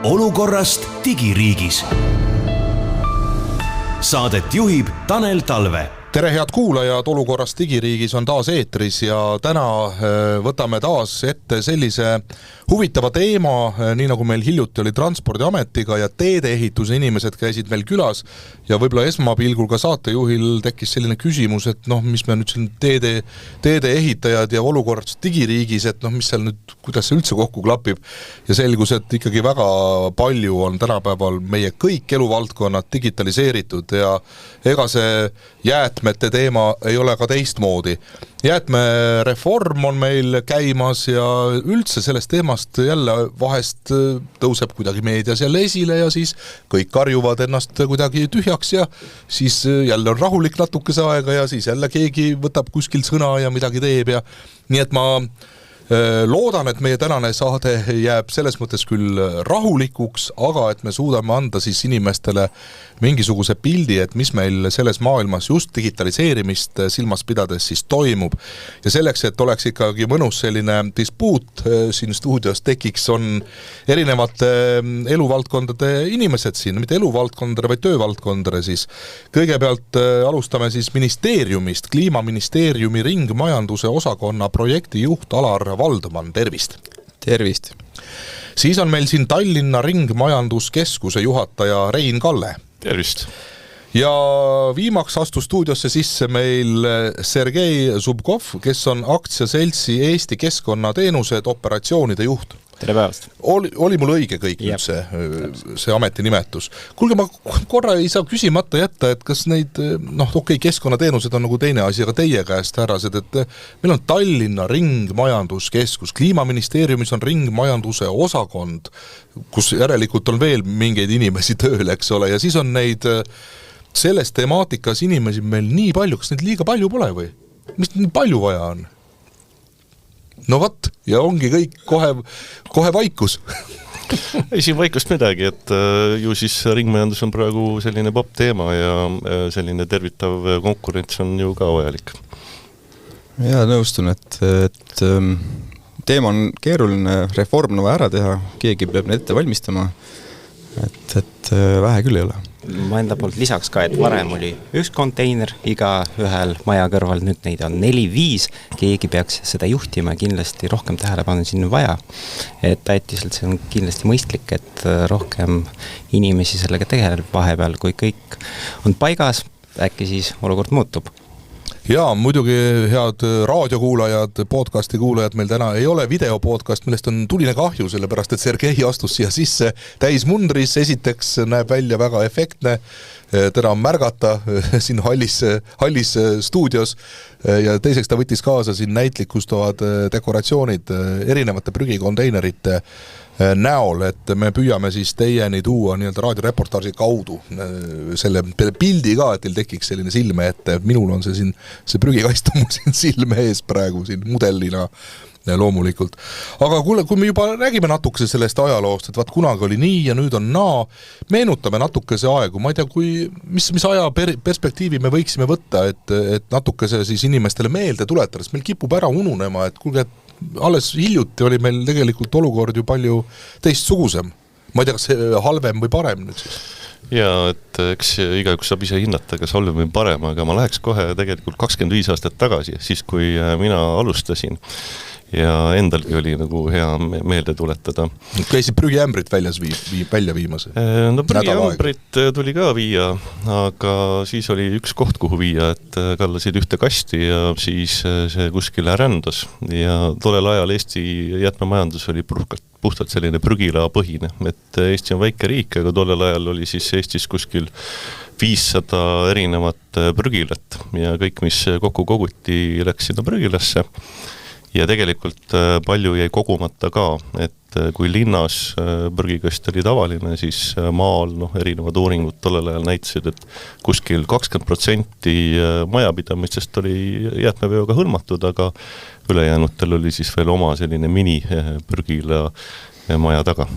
Olukorrast digiriigis. Saadet juhib Tanel Talve. Tere head kuulajad, Olukorrast digiriigis on taas eetris ja täna võtame taas ette sellise huvitava teema, nii nagu meil hiljuti oli Transpordiametiga ja teedeehituse inimesed käisid meil külas ja võib-olla esmapilgul ka saatejuhil tekkis selline küsimus, et mis me nüüd siin teedeehitajad ja Olukorrast digiriigis, et mis seal nüüd, kuidas see üldse kokku klapib ja selgus, et ikkagi väga palju on tänapäeval meie kõik eluvaldkonnad digitaliseeritud ja ega see jäätmete teema ei ole ka teistmoodi. Jäätmereform on meil käimas ja üldse sellest teemast jälle vahest tõuseb kuidagi meedias jälle esile ja siis kõik karjuvad ennast kuidagi tühjaks ja siis jälle on rahulik natukese aega ja siis jälle keegi võtab kuskil sõna ja midagi teeb ja nii et ma loodan, et meie tänane saade jääb selles mõttes küll rahulikuks, aga et me suudame anda siis inimestele mingisuguse pildi, et mis meil selles maailmas just digitaliseerimist silmas pidades siis toimub. Ja selleks, et oleks ikkagi mõnus selline dispuut siin stuudios tekiks, on erinevate eluvaldkondade inimesed siin, mitte eluvaldkondade, vaid töövaldkondade siis. Kõigepealt alustame siis ministeeriumist, Kliimaministeeriumi ringmajanduse osakonna projektijuht Alar Valdoman, tervist. Tervist. Siis on meil siin Tallinna ringmajanduskeskuse juhataja Rein Kalle. Tervist. Ja viimaks astus stuudiosse sisse meil Sergei Zubkov, kes on aktsiaseltsi Eesti Keskkonnateenused operatsioonide juht. Tere päevast. Oli mul õige kõik nüüd see ametinimetus. Kuulge, ma korra ei saa küsimata jätta, et kas neid, keskkonnateenused on nagu teine asi, aga teie käest härrased, et meil on Tallinna ringmajanduskeskus, Kliimaministeeriumis on ringmajanduse osakond, kus järelikult on veel mingeid inimesi tööl, eks ole, ja siis on neid selles temaatikas inimesi meil nii palju, kas neid liiga palju pole või? Mis nii palju vaja on? No vat, ja ongi kõik kohe vaikus. Ei siin vaikust midagi, et ju siis ringmajandus on praegu selline popp teema ja selline tervitav konkurents on ju ka vajalik. Ja nõustun, et teema on keeruline, reform on vaja ära teha, keegi peab need ette valmistama, et vähe küll ei ole. Ma enda poolt lisaks ka, et varem oli üks konteiner iga ühel maja kõrval, nüüd neid on 4-5, keegi peaks seda juhtima ja kindlasti rohkem tähelepanu sinna vaja. Et ätiselt see on kindlasti mõistlik, et rohkem inimesi sellega tegeleb vahepeal, kui kõik on paigas, äkki siis olukord muutub. Jaa, muidugi head raadiokuulajad, podcasti kuulajad, meil täna ei ole videopodcast, millest on tuline kahju, sellepärast et Sergei astus siia sisse täis mundris, esiteks näeb välja väga efektne, teda on märgata siin hallis stuudios ja teiseks ta võttis kaasa siin näitlikustavad dekoratsioonid erinevate prügikonteinerite näol, et me püüame siis teieni tuua nii-öelda raadioreportaaži kaudu selle pildi ka, et teil tekiks selline silme ette, minul on see prügikast on siin silme ees praegu siin mudelina loomulikult. Aga kui me juba räägime natukese sellest ajaloost, et vaat kunagi oli nii ja nüüd on naa, meenutame natukese aegu, ma ei tea, mis aja perspektiivi me võiksime võtta, et natukese siis inimestele meelde tuletada, sest meil kipub ära ununema, et kuulge, alles hiljuti oli meil tegelikult olukord ju palju teistsugusem. Ma ei tea, kas see halvem või parem nüüd siis? Ja, et eks igaüks saab ise hinnata, kas halvem või parem, aga ma läheks kohe tegelikult 25 aastat tagasi, siis kui mina alustasin ja endalgi oli nagu hea meelde tuletada. Käisid prügiämbrit välja viimas? No prügiämbrit tuli ka viia, aga siis oli üks koht, kuhu viia, et kallasid ühte kasti ja siis see kuskile rändas ja tollel ajal Eesti jäätmemajandus oli puhtalt selline prügila põhine, et Eesti on väike riik, aga tollel ajal oli siis Eestis kuskil 500 erinevat prügilat ja kõik, mis kokku koguti, läks sinna prügilasse. Ja tegelikult palju jäi kogumata ka, et kui linnas prügikast oli tavaline, siis maal erinevad uuringud tollel ajal näitasid, et kuskil 20% majapidamistest oli jäätmeveoga hõlmatud, aga ülejäänutel oli siis veel oma selline mini prügila maja taga.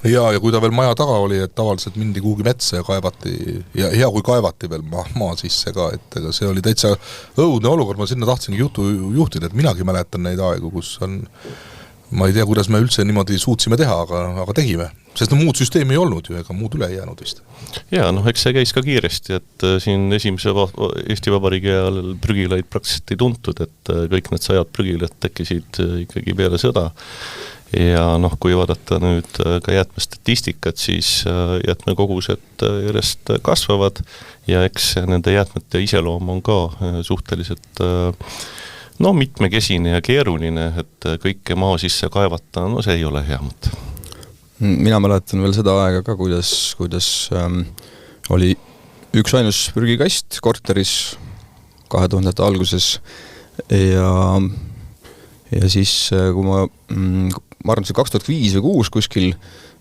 Ja kui ta veel maja taga oli, et tavaliselt mindi kuhugi metsa ja kaevati, ja hea kui kaevati veel maa sisse ka, et see oli täitsa õudne olukord, ma sinna tahtsingi juhtuda, et minagi mäletan neid aegu, kus on ma ei tea, kuidas me üldse niimoodi suutsime teha, aga tegime. Sest muud süsteemi ei olnud ju, ega muud üle ei jäänud vist. Jaa, eks see käis ka kiiresti, et siin esimese Eesti Vabariigi ajal prügilaid praktiliselt ei tuntud, et kõik need 100 prügilad tekkisid ikkagi peale sõda. Ja kui vaadata nüüd ka jäätmestatistikat, siis jäätmekogused järjest kasvavad ja eks nende jäätmete iseloom on ka suhteliselt mitmekesine ja keeruline, et kõike maa sisse kaevata, see ei ole hea mõte. Mina mäletan veel seda aega ka, kuidas oli üks ainus prügikast korteris 2000 alguses ja siis kui ma arvan, see 2005 või 2006 kuskil,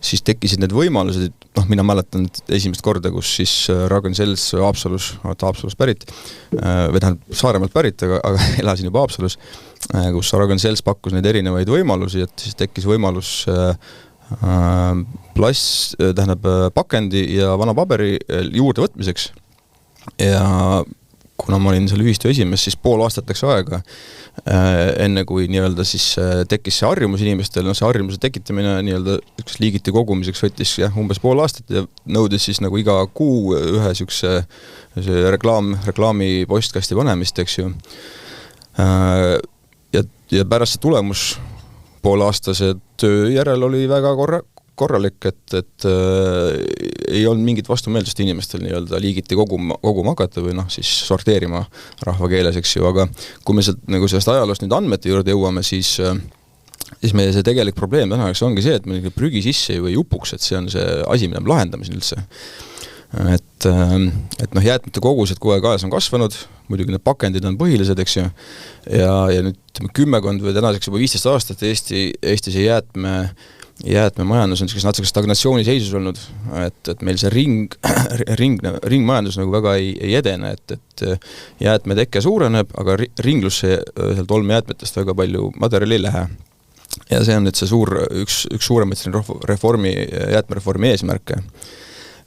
siis tekkisid need võimalused, mina mäletan esimest korda, kus siis Ragn-Sells Haapsalus pärit, või tähendab Saaremaalt pärit, aga elasin juba Haapsalus, kus Ragn-Sells pakkus neid erinevaid võimalusi, et siis tekkis võimalus pakendi ja vana paberi juurde võtmiseks ja kuna ma olin seal ühistu esimees, siis pool aastat läks aega enne kui nii-öelda siis tekkis see harjumus inimestel, see harjumuse tekitamine nii-öelda üks liigiti kogumiseks võttis umbes pool aastat ja nõudis siis nagu iga kuu ühe sükse reklaami postkasti panemist, eks ju. Ja pärast see tulemus poolaastase töö järel oli väga korralik, et ei olnud mingit vastumeelsust inimestel nii-öelda liigiti koguma hakata või siis sorteerima rahvakeeles, eks ju, aga kui me nagu sellest ajaloost nüüd andmete juurde jõuame, siis meie see tegelik probleem tänaseks ongi see, et me prügi sisse või upuks, et see on see asi, mida me lahendame siin üldse. Et jäätmete kogused kogu aeg ajas on kasvanud, muidugi need pakendid on põhilised, eks ju, ja nüüd 10 või tänaseks juba 15 aastat Eestis jäätmemajandus on natuke stagnatsiooni seisus olnud, et meil see ringmajandus nagu väga ei edene, et jäätmeteke suureneb, aga ringlusse sealt olmejäätmetest väga palju materjali ei lähe. Ja see on nüüd see üks suuremaid jäätmereformi eesmärke.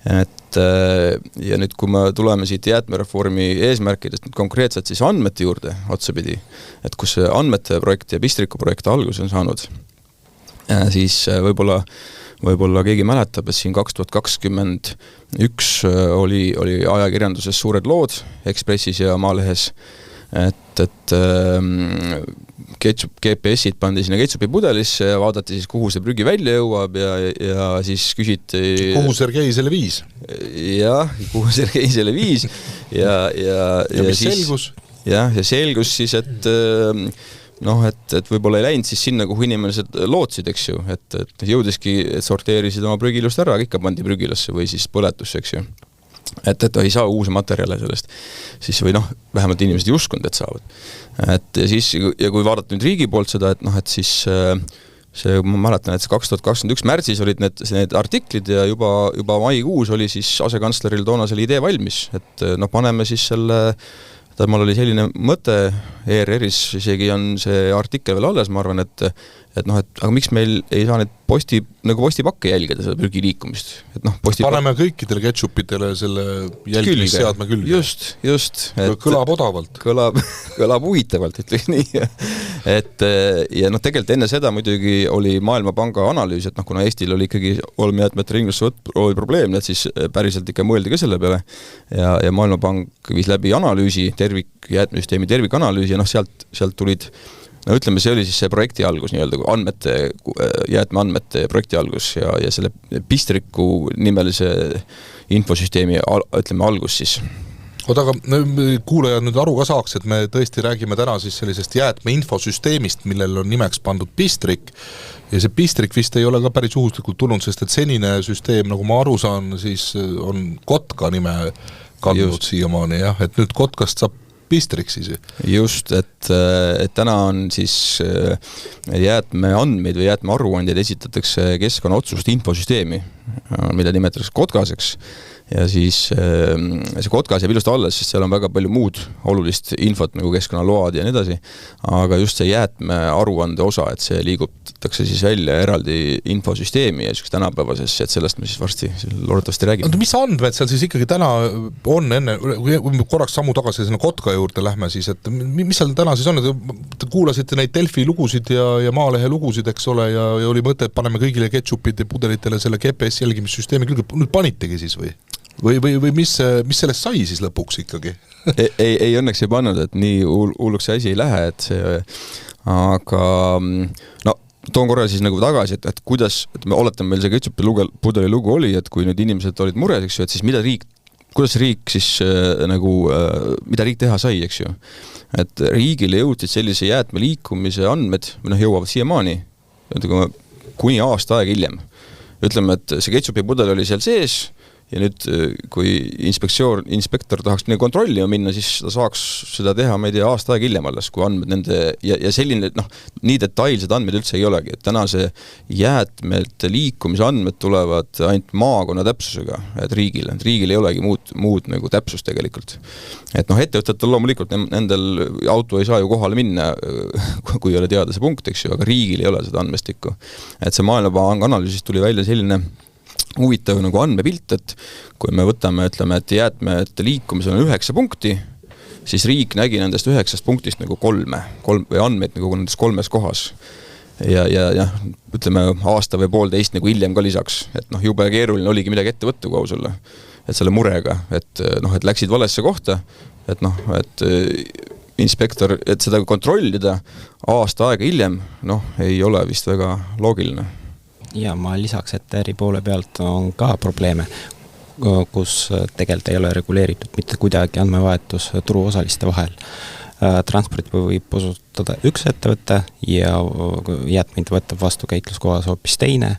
Ja nüüd, kui me tuleme siit jäätmereformi eesmärkidest konkreetselt siis andmete juurde otsapidi, et kus see andmete projekt ja Pistriku projekt algus on saanud, siis võib-olla keegi mäletab, et siin 2021 oli ajakirjanduses suured lood Ekspressis ja Maalehes, et GPS-id pandi sinna ketsupi pudelisse ja vaadati siis, kuhu see prügi välja jõuab ja siis küsiti kuhu Sergei selle viis? Jah, kuhu Sergei selle viis ja mis siis, selgus? Ja selgus siis, et võib-olla ei läinud siis sinna, kuhu inimesed lootsid, eks ju, et jõudiski, et sorteerisid oma prügilust ära, ikka pandi prügilasse või siis põletusse, eks ju. Et ei saa uusi materjale sellest. Siis või vähemalt inimesed ei uskunud, et saavad. Et siis, ja kui vaadata nüüd riigi poolt seda, et siis see, ma mäletan, et 2021 märtsis olid need artiklid ja juba maikuus oli siis asekantsleril toona selle idee valmis, et paneme siis selle mul oli selline mõte, ERR-is isegi on see artikkel veel alles, ma arvan, et aga miks meil ei saa neid postipakke jälgida, seda prügi liikumist? Paneme kõikidele ketšupitele selle jälgimisseadme külge. Just. Kõlab odavalt. Kõlab huvitavalt, ütleks nii. Ja tegelikult enne seda muidugi oli Maailmapanga analüüs, et kuna Eestil oli ikkagi olmejäätmete ringlussevõtt oli probleem, et siis päriselt ikka mõeldi ka selle peale. Ja Maailmapank viis läbi analüüsi, jäätmesüsteemi tervikanalüüsi ja sealt tulid ütleme, see oli siis see projekti algus, nii-öelda jäätmeandmete projekti algus ja selle Pistriku nimelise infosüsteemi algus siis. Aga kuulajad nüüd aru ka saaks, et me tõesti räägime täna siis sellisest jäätmeinfosüsteemist, millel on nimeks pandud Pistrik ja see Pistrik vist ei ole ka päris juhuslikult tulnud, sest et senine süsteem, nagu ma aru saan, siis on Kotka nime kandnud siiamaani, et nüüd Kotkast saab Pistrik siis. Just, et täna on siis jäätmeandmeid või jäätmearuandjaid esitatakse keskkonnaotsuste infosüsteemi, mida nimetatakse Kotkaseks ja siis see Kotkas jääb ilusti alles, sest seal on väga palju muud olulist infot nagu keskkonnaload ja nii edasi, aga just see jäätmearuande osa, et see liigutatakse siis välja eraldi infosüsteemi ja tänapäevases, et sellest me siis varsti loodetavasti räägime. Mis andmed seal siis ikkagi täna on enne, kui me korraks sammu tagasi sinna Kotka juurde lähme siis, et mis seal täna siis on, te kuulasite neid Delfi lugusid ja Maalehe lugusid, eks ole, ja oli mõte, et paneme kõigile ketšupid ja pudelitele selle GPS jälgimissüsteemi külge, nüüd panitegi siis või? Või mis sellest sai siis lõpuks ikkagi? ei õnneks ei pannud, et nii hulluks see asi ei lähe, et see, aga no toon korra siis nagu tagasi, et kuidas, et me oletame meil see ketšupi pudeli lugu oli, et kui nüüd inimesed olid mures, eks ju, et siis kuidas riik siis mida riik teha sai, eks ju. Et riigile jõudsid sellise jäätme liikumise andmed, jõuavad siiamaani, kuni aasta aega hiljem. Ütleme, et see ketšupi pudel oli seal sees, ja nüüd, kui inspektor tahaks kontrollima minna, siis ta saaks seda teha, ma ei tea, aasta aega hiljem alles, kui andmed nende, ja selline, nii detailsed andmed üldse ei olegi, et täna see jäätmete liikumise andmed tulevad ainult maakonna täpsusega, et riigil ei olegi muud nagu täpsust tegelikult. Et ettevõtetel loomulikult, nendel auto ei saa ju kohale minna, kui ei ole teada see punkt, eks ju, aga riigil ei ole seda andmestikku. Et see Maailmapanga analüüsist tuli välja selline huvitav nagu andmepilt, et kui me võtame, ütleme, et jäätmete liikumisel on 9 punkti, siis riik nägi nendest 9 punktist nagu 3 või andmeid nagu nendes 3 kohas. Ja ütleme, aasta või poolteist nagu hiljem ka lisaks, et jube keeruline oligi midagi ette võtta kui ausule, et selle murega, et läksid valesse kohta, et inspektor, et seda kontrollida aasta aega hiljem, ei ole vist väga loogiline. Ja ma lisaks, et äri poole pealt on ka probleeme, kus tegelikult ei ole reguleeritud mitte kuidagi andmevahetus turuosaliste vahel. Transporti võib osutada üks ettevõte ja jäätmeid võtab vastu käitluskohas hoopis teine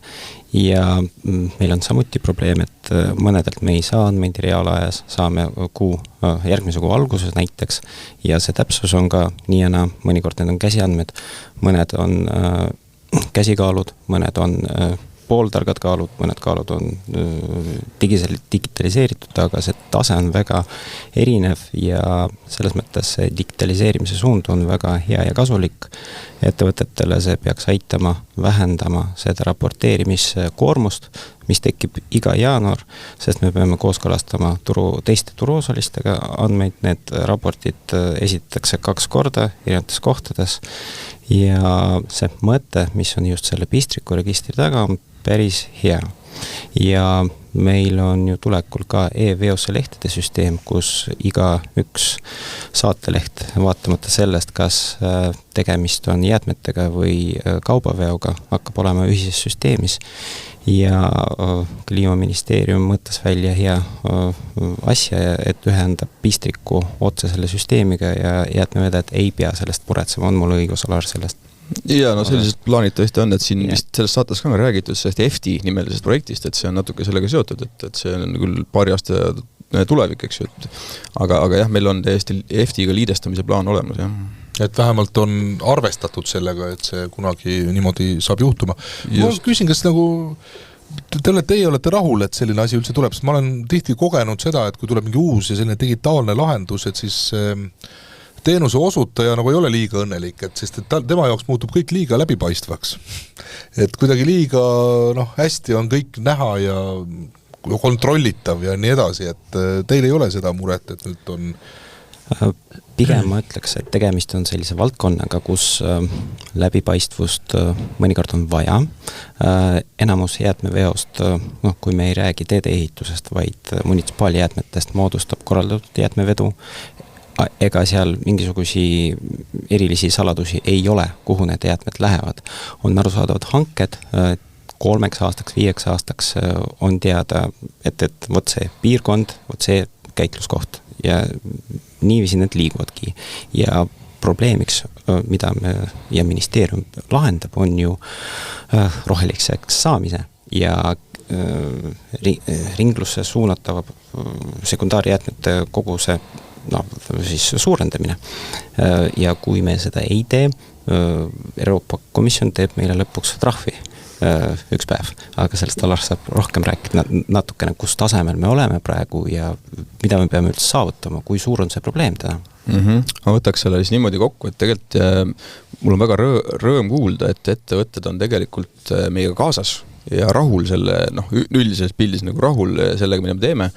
ja meil on samuti probleem, et mõnedelt me ei saa andmeid reaalajas, saame järgmise kuu alguses näiteks ja see täpsus on ka nii ja naa, mõnikord need on käsiandmed, mõned on käsikaalud, mõned on pooltargad kaalud, mõned kaalud on digitaliseeritud, aga see tase on väga erinev ja selles mõttes see digitaliseerimise suund on väga hea ja kasulik. Ettevõtetele see peaks aitama vähendama seda raporteerimiskoormust, mis tekib iga jaanuar, sest me peame kooskõlastama teiste turuosalistega andmeid, need raportid esitatakse 2 korda erinevates kohtades ja see mõte, mis on just selle Pistriku registri taga, on päris hea. Ja meil on ju tulekul ka e-veose lehtede süsteem, kus iga üks saateleht, vaatamata sellest, kas tegemist on jäätmetega või kaubaveoga, hakkab olema ühises süsteemis. Ja Kliimaministeerium mõtles välja hea asja, et ühendab Pistriku otse selle süsteemiga ja jäätmevedajad ei pea sellest puretsema, on mul õigus, Alar, sellest? Ja sellised plaanid tõesti on, et siin vist sellest saates ka on räägitud sellest EFTI nimelisest projektist, et see on natuke sellega seotud, et see on küll paari aasta tulevik, eks ju, aga jah, meil on täiesti EFTI-ga liidestamise plaan olemas, jah. Et vähemalt on arvestatud sellega, et see kunagi niimoodi saab juhtuma. Ma küsin, kas teie olete rahul, et selline asi üldse tuleb, sest ma olen tihti kogenud seda, et kui tuleb mingi uus ja selline digitaalne lahendus, et siis teenuse osutaja nagu ei ole liiga õnnelik, et sest et tema jaoks muutub kõik liiga läbipaistvaks. Et kuidagi liiga hästi on kõik näha ja kontrollitav ja nii edasi, et teil ei ole seda muret, et nüüd on... Pigem ma ütleks, et tegemist on sellise valdkonnaga, kus läbipaistvust mõnikord on vaja. Enamus jäätmeveost, kui me ei räägi teedeehitusest, vaid munitsipaaljäätmetest moodustab korraldatud jäätmevedu, ega seal mingisugusi erilisi saladusi ei ole, kuhu need jäätmed lähevad. On arusaadavad hanked, 3 aastaks, 5 aastaks on teada, et võt see piirkond, võt see käitluskoht ja niiviisi need liiguvadki. Ja probleemiks, mida me ja ministeerium lahendab, on ju roheliseks saamise ja ringlusse suunatava sekundaarjäätmete koguse siis suurendamine. Ja kui me seda ei tee, Euroopa Komisjon teeb meile lõpuks trahvi üks päev, aga sellest Alar saab rohkem rääkida natukene, kus tasemel me oleme praegu ja mida me peame üldse saavutama, kui suur on see probleem täna? Ma võtaks selle siis niimoodi kokku, et tegelikult mul on väga rõõm kuulda, et ettevõtted on tegelikult meiega kaasas ja rahul selle, üldises pildis nagu rahul sellega, mida me teeme.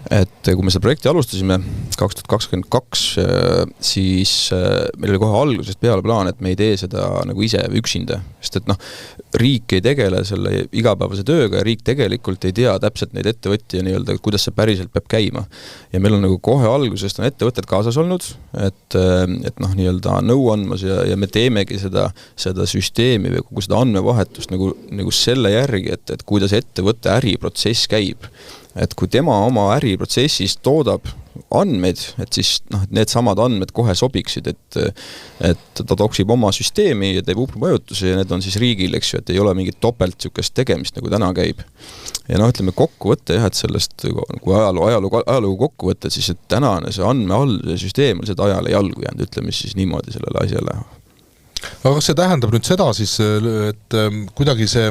Et kui me seda projekti alustasime 2022, siis meil oli kohe algusest peale plaan, et me ei tee seda nagu ise üksinda, sest et riik ei tegele selle igapäevase tööga ja riik tegelikult ei tea täpselt neid ettevõtja nii-öelda, kuidas see päriselt peab käima. Ja meil on nagu kohe algusest on ettevõtted kaasas olnud, et nii-öelda nõu andmas ja me teemegi seda süsteemi või kogu seda andmevahetust nagu selle järgi, et kuidas ettevõtte äriprotsess käib. Et kui tema oma äriprotsessis toodab andmeid, et siis need samad andmed kohe sobiksid, et ta toksib oma süsteemi ja teeb upmajutuse ja need on siis riigil, eks ju, et ei ole mingit topelt sükest tegemist, nagu täna käib. Ja ütleme kokkuvõtte jah, et sellest kui ajaloo kokkuvõtte, siis et tänane see andmehalduse süsteem on seda ajale jalgu jäänud, ütleme siis niimoodi sellele asjale. Aga kas see tähendab nüüd seda siis, et kuidagi see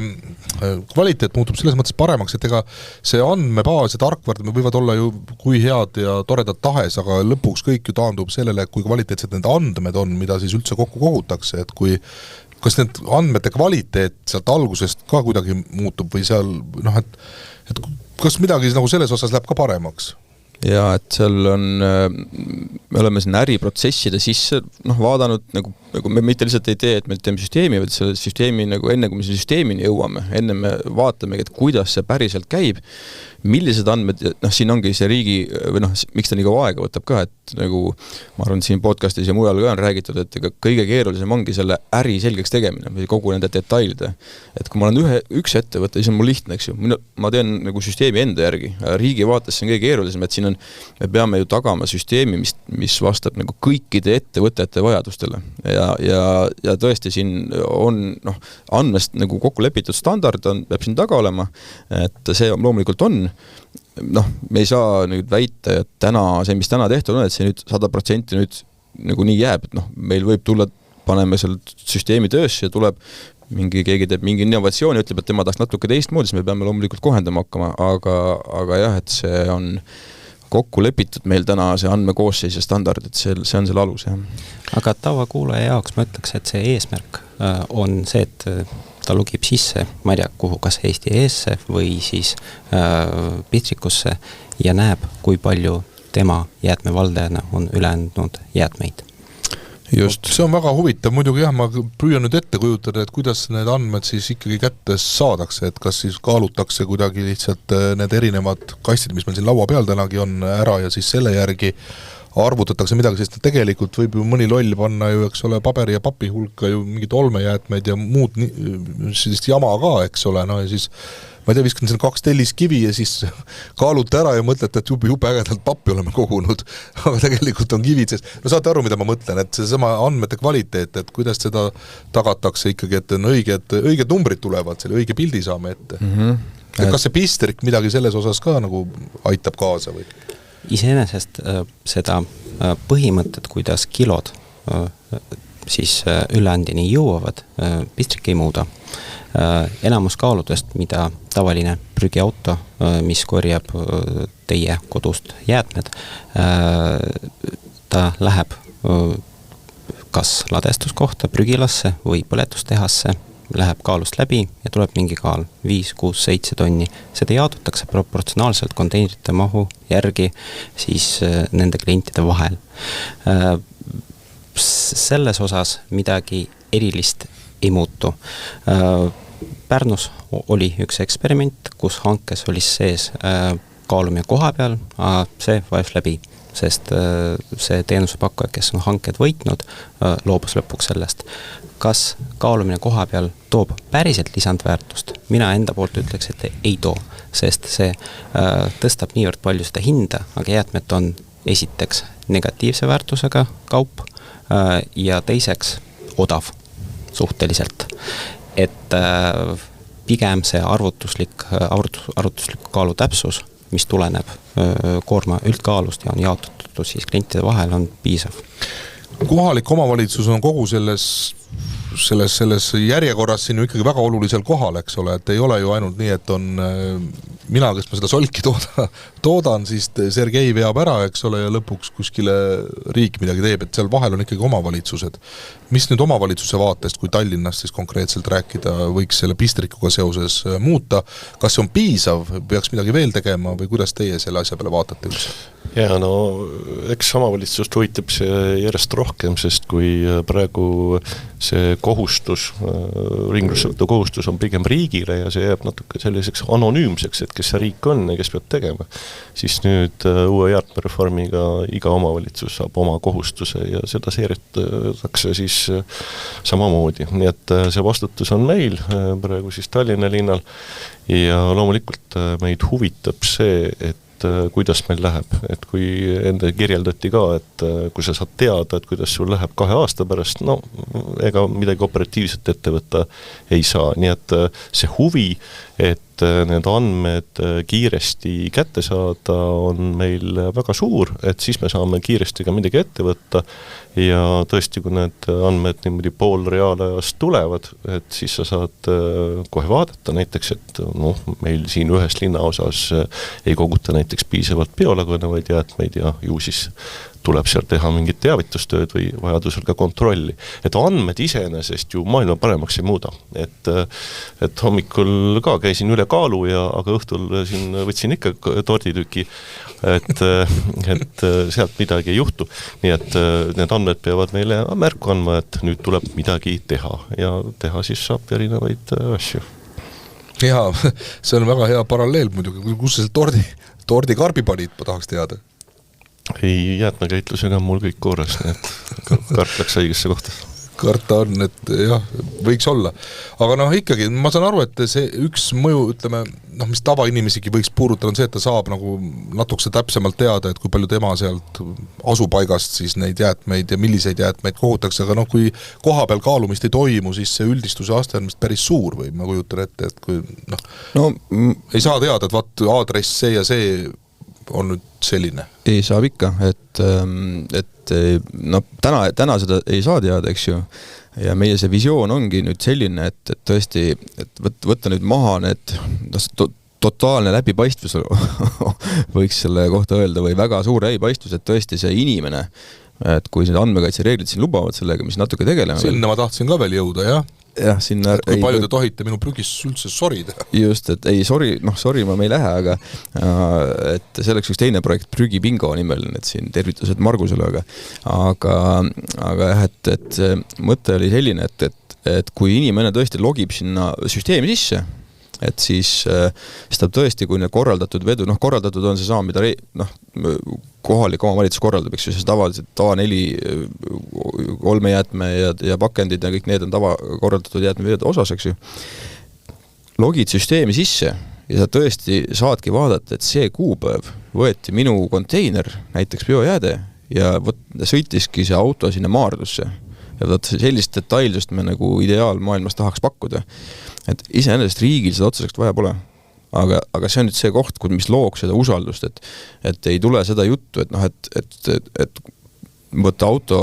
kvaliteet muutub selles mõttes paremaks, et ega see andmebaas ja tarkvard võivad olla ju kui head ja toredad tahes, aga lõpuks kõik ju taandub sellele, kui kvaliteetsed need andmed on, mida siis üldse kokku kogutakse, et kas need andmete kvaliteet sealt algusest ka kuidagi muutub või seal, et kas midagi nagu selles osas läheb ka paremaks? Ja et seal on, me oleme siin äriprotsesside sisse vaadanud, nagu me mitte lihtsalt ei tee, et me teeme süsteemi, vaid selle süsteemi nagu enne, kui me selle süsteemini jõuame, enne me vaatamegi, et kuidas see päriselt käib, millised andmed, siin ongi see riigi, või miks ta nii kaua aega võtab ka, et nagu ma arvan, siin podcastis ja mujal ka on räägitud, et kõige keerulisem ongi selle äri selgeks tegemine või kogu nende detailide. Et kui ma olen üks ettevõte, siis on mul lihtne, eks ju. Ma teen nagu süsteemi enda järgi. Riigi vaates see on kõige keerulisem, et siin me peame ju tagama süsteemi, mis vastab nagu kõikide ettevõtete vajadustele. Ja tõesti siin on andmest nagu kokku lepitud standard peab siin taga olema, et see loomulikult on. Me ei saa nüüd väita, et see, mis täna tehtud on, et see nüüd 100% nüüd nagu nii jääb, et meil võib tulla, paneme selle süsteemi töösse ja tuleb keegi teeb mingi innovatsiooni, ütleb, et tema tahaks natuke teistmoodi, siis me peame loomulikult kohendama hakkama, aga jah, et see on kokku lepitud meil täna see andmekoosseis ja standard, et see on selle alus. Jah. Aga tavakuulaja jaoks ma ütleks, et see eesmärk on see, et ta lugib sisse, ma ei tea, kuhu, kas Eesti eesse või siis Pitrikusse ja näeb, kui palju tema jäätmevaldajana on ülejäänud jäätmeid. Just. See on väga huvitav, muidugi jah, ma püüan nüüd ette kujutada, et kuidas need andmed siis ikkagi kätte saadakse, et kas siis kaalutakse kuidagi lihtsalt need erinevad kastid, mis meil siin laua peal tänagi on ära ja siis selle järgi arvutatakse midagi, sest tegelikult võib ju mõni loll panna ju, eks ole, paberi ja papi hulka ju mingid olmejäätmeid ja muud sellist jama ka, eks ole, ja siis ma ei tea, viskan sinna 2 telliskivi ja siis kaalute ära ja mõtlete, et jube ägedalt pappi oleme kogunud, aga tegelikult on kivid, sest saate aru, mida ma mõtlen, et see sama andmete kvaliteet, et kuidas seda tagatakse ikkagi, et on õiged numbrid tulevad, selle õige pildi saame ette. Et kas see Pistrik midagi selles osas ka nagu aitab kaasa või? Iseenesest seda põhimõtted, kuidas kilod siis üleandini jõuavad, Pistrik ei muuda. Enamus kaaludest, mida tavaline prügiauto, mis korjab teie kodust jäätmed, ta läheb kas ladestuskohta, prügilasse või põletustehasse, läheb kaalust läbi ja tuleb mingi kaal 5, 6, 7 tonni. Seda jaotatakse proportsionaalselt konteinerite mahu järgi siis nende klientide vahel. Selles osas midagi erilist ei muutu. Pärnus oli üks eksperiment, kus hankes oli sees kaalumine koha peal, see vajus läbi, sest see teenusepakkuja, kes on hanked võitnud, loobus lõpuks sellest. Kas kaalumine koha peal toob päriselt lisandväärtust? Mina enda poolt ütleks, et ei too, sest see tõstab niivõrd palju seda hinda, aga jäätmed on esiteks negatiivse väärtusega kaup ja teiseks odav suhteliselt. Et pigem see arvutuslik kaalu täpsus, mis tuleneb koorma üldkaalust ja on jaotatud siis klientide vahel, on piisav. kohalik omavalitsus on kogu selles järjekorras siin ju ikkagi väga olulisel kohal, eks ole, et ei ole ju ainult nii, et on mina, kes ma seda solki toodan, siis Sergei veab ära, eks ole, ja lõpuks kuskile riik midagi teeb, et seal vahel on ikkagi omavalitsused. Mis nüüd omavalitsuse vaatest, kui Tallinnast siis konkreetselt rääkida, võiks selle pistrikuga seoses muuta? Kas see on piisav, peaks midagi veel tegema või kuidas teie selle asja peale vaatate üldse? Ja no eks omavalitsust huvitab see järjest rohkem, sest kui praegu see kohustus, ringlussevõtu kohustus on pigem riigile ja see jääb natuke selliseks anonüümseks, et kes see riik on ja kes peab tegema, siis nüüd uue jäätmereformiga iga omavalitsus saab oma kohustuse ja seda seeritakse siis samamoodi. Nii et see vastutus on meil praegu siis Tallinna linnal ja loomulikult meid huvitab see, et kuidas meil läheb, et kui enda kirjeldati ka, et kui sa saad teada, et kuidas sul läheb 2 aasta pärast, no ega midagi operatiivset ette võtta ei saa, nii et see huvi, et need andmed kiiresti kätte saada on meil väga suur, et siis me saame kiiresti ka midagi ette võtta ja tõesti, kui need andmed niimoodi poolreaalajas tulevad, et siis sa saad kohe vaadata näiteks, et meil siin ühes linnaosas ei koguta näiteks piisavalt biolagunevaid jäätmeid ja ju siis tuleb seal teha mingit teavitustööd või vajadusel ka kontrolli. Et andmed iseenesest ju maailma paremaks ei muuda. Et hommikul ka käisin üle kaalu, aga õhtul siin võtsin ikka torditüki, et sealt midagi ei juhtu. Nii et need andmed peavad meile märku andma, et nüüd tuleb midagi teha ja teha siis saab erinevaid asju. Jaa, see on väga hea paralleel muidugi. Kus see tordi karbi panid, ma tahaks teada? Ei, jäätmekäitlusega on mul kõik korras, nii et kart läks õigesse kohta. Karta on, et jah, võiks olla. Aga ikkagi, ma saan aru, et see üks mõju, ütleme, mis tavainimisigi võiks puudutada, on see, et ta saab nagu natukese täpsemalt teada, et kui palju tema sealt asupaigast siis neid jäätmeid ja milliseid jäätmeid kohutakse, aga kui koha peal kaalumist ei toimu, siis see üldistuse aste on vist päris suur või ma kujutan ette, et kui ei saa teada, et vaat aadress see ja see on nüüd selline. Ei saab ikka, et täna seda ei saa teada, eks ju, ja meie see visioon ongi nüüd selline, et tõesti, et võtta nüüd maha need totaalne läbipaistvus võiks selle kohta öelda või väga suur läbipaistvus, et tõesti see inimene, et kui need andmekaitsereeglid siin lubavad sellega, mis natuke tegeleme. Sinna ma tahtsin ka veel jõuda, jah? Jah, sinna kui palju te tohite minu prügis üldse sorida? Just, et ei, sorry ma ei lähe, aga et see oleks üks teine projekt, Prügi Bingo nimeline, et siin tervitused Margusele, aga jah, et mõte oli selline, et kui inimene tõesti logib sinna süsteemi sisse, et siis ta tõesti, kui need korraldatud vedu, korraldatud on see sama, mida kohalik omavalitsus korraldab, eks ju, siis tavaliselt tava 4 olmejäätme ja pakendid ja kõik need on korraldatud jäätmevedude osas, eks ju. Logid süsteemi sisse ja sa tõesti saadki vaadata, et see kuupäev võeti minu konteiner, näiteks biojääde, ja sõitiski see auto sinna Maardusse. Ja sellist detailsust me nagu ideaalmaailmas tahaks pakkuda. Et iseenesest riigil seda otseseks vaja pole. Aga see on nüüd see koht, mis looks seda usaldust, et ei tule seda juttu, et võtta auto,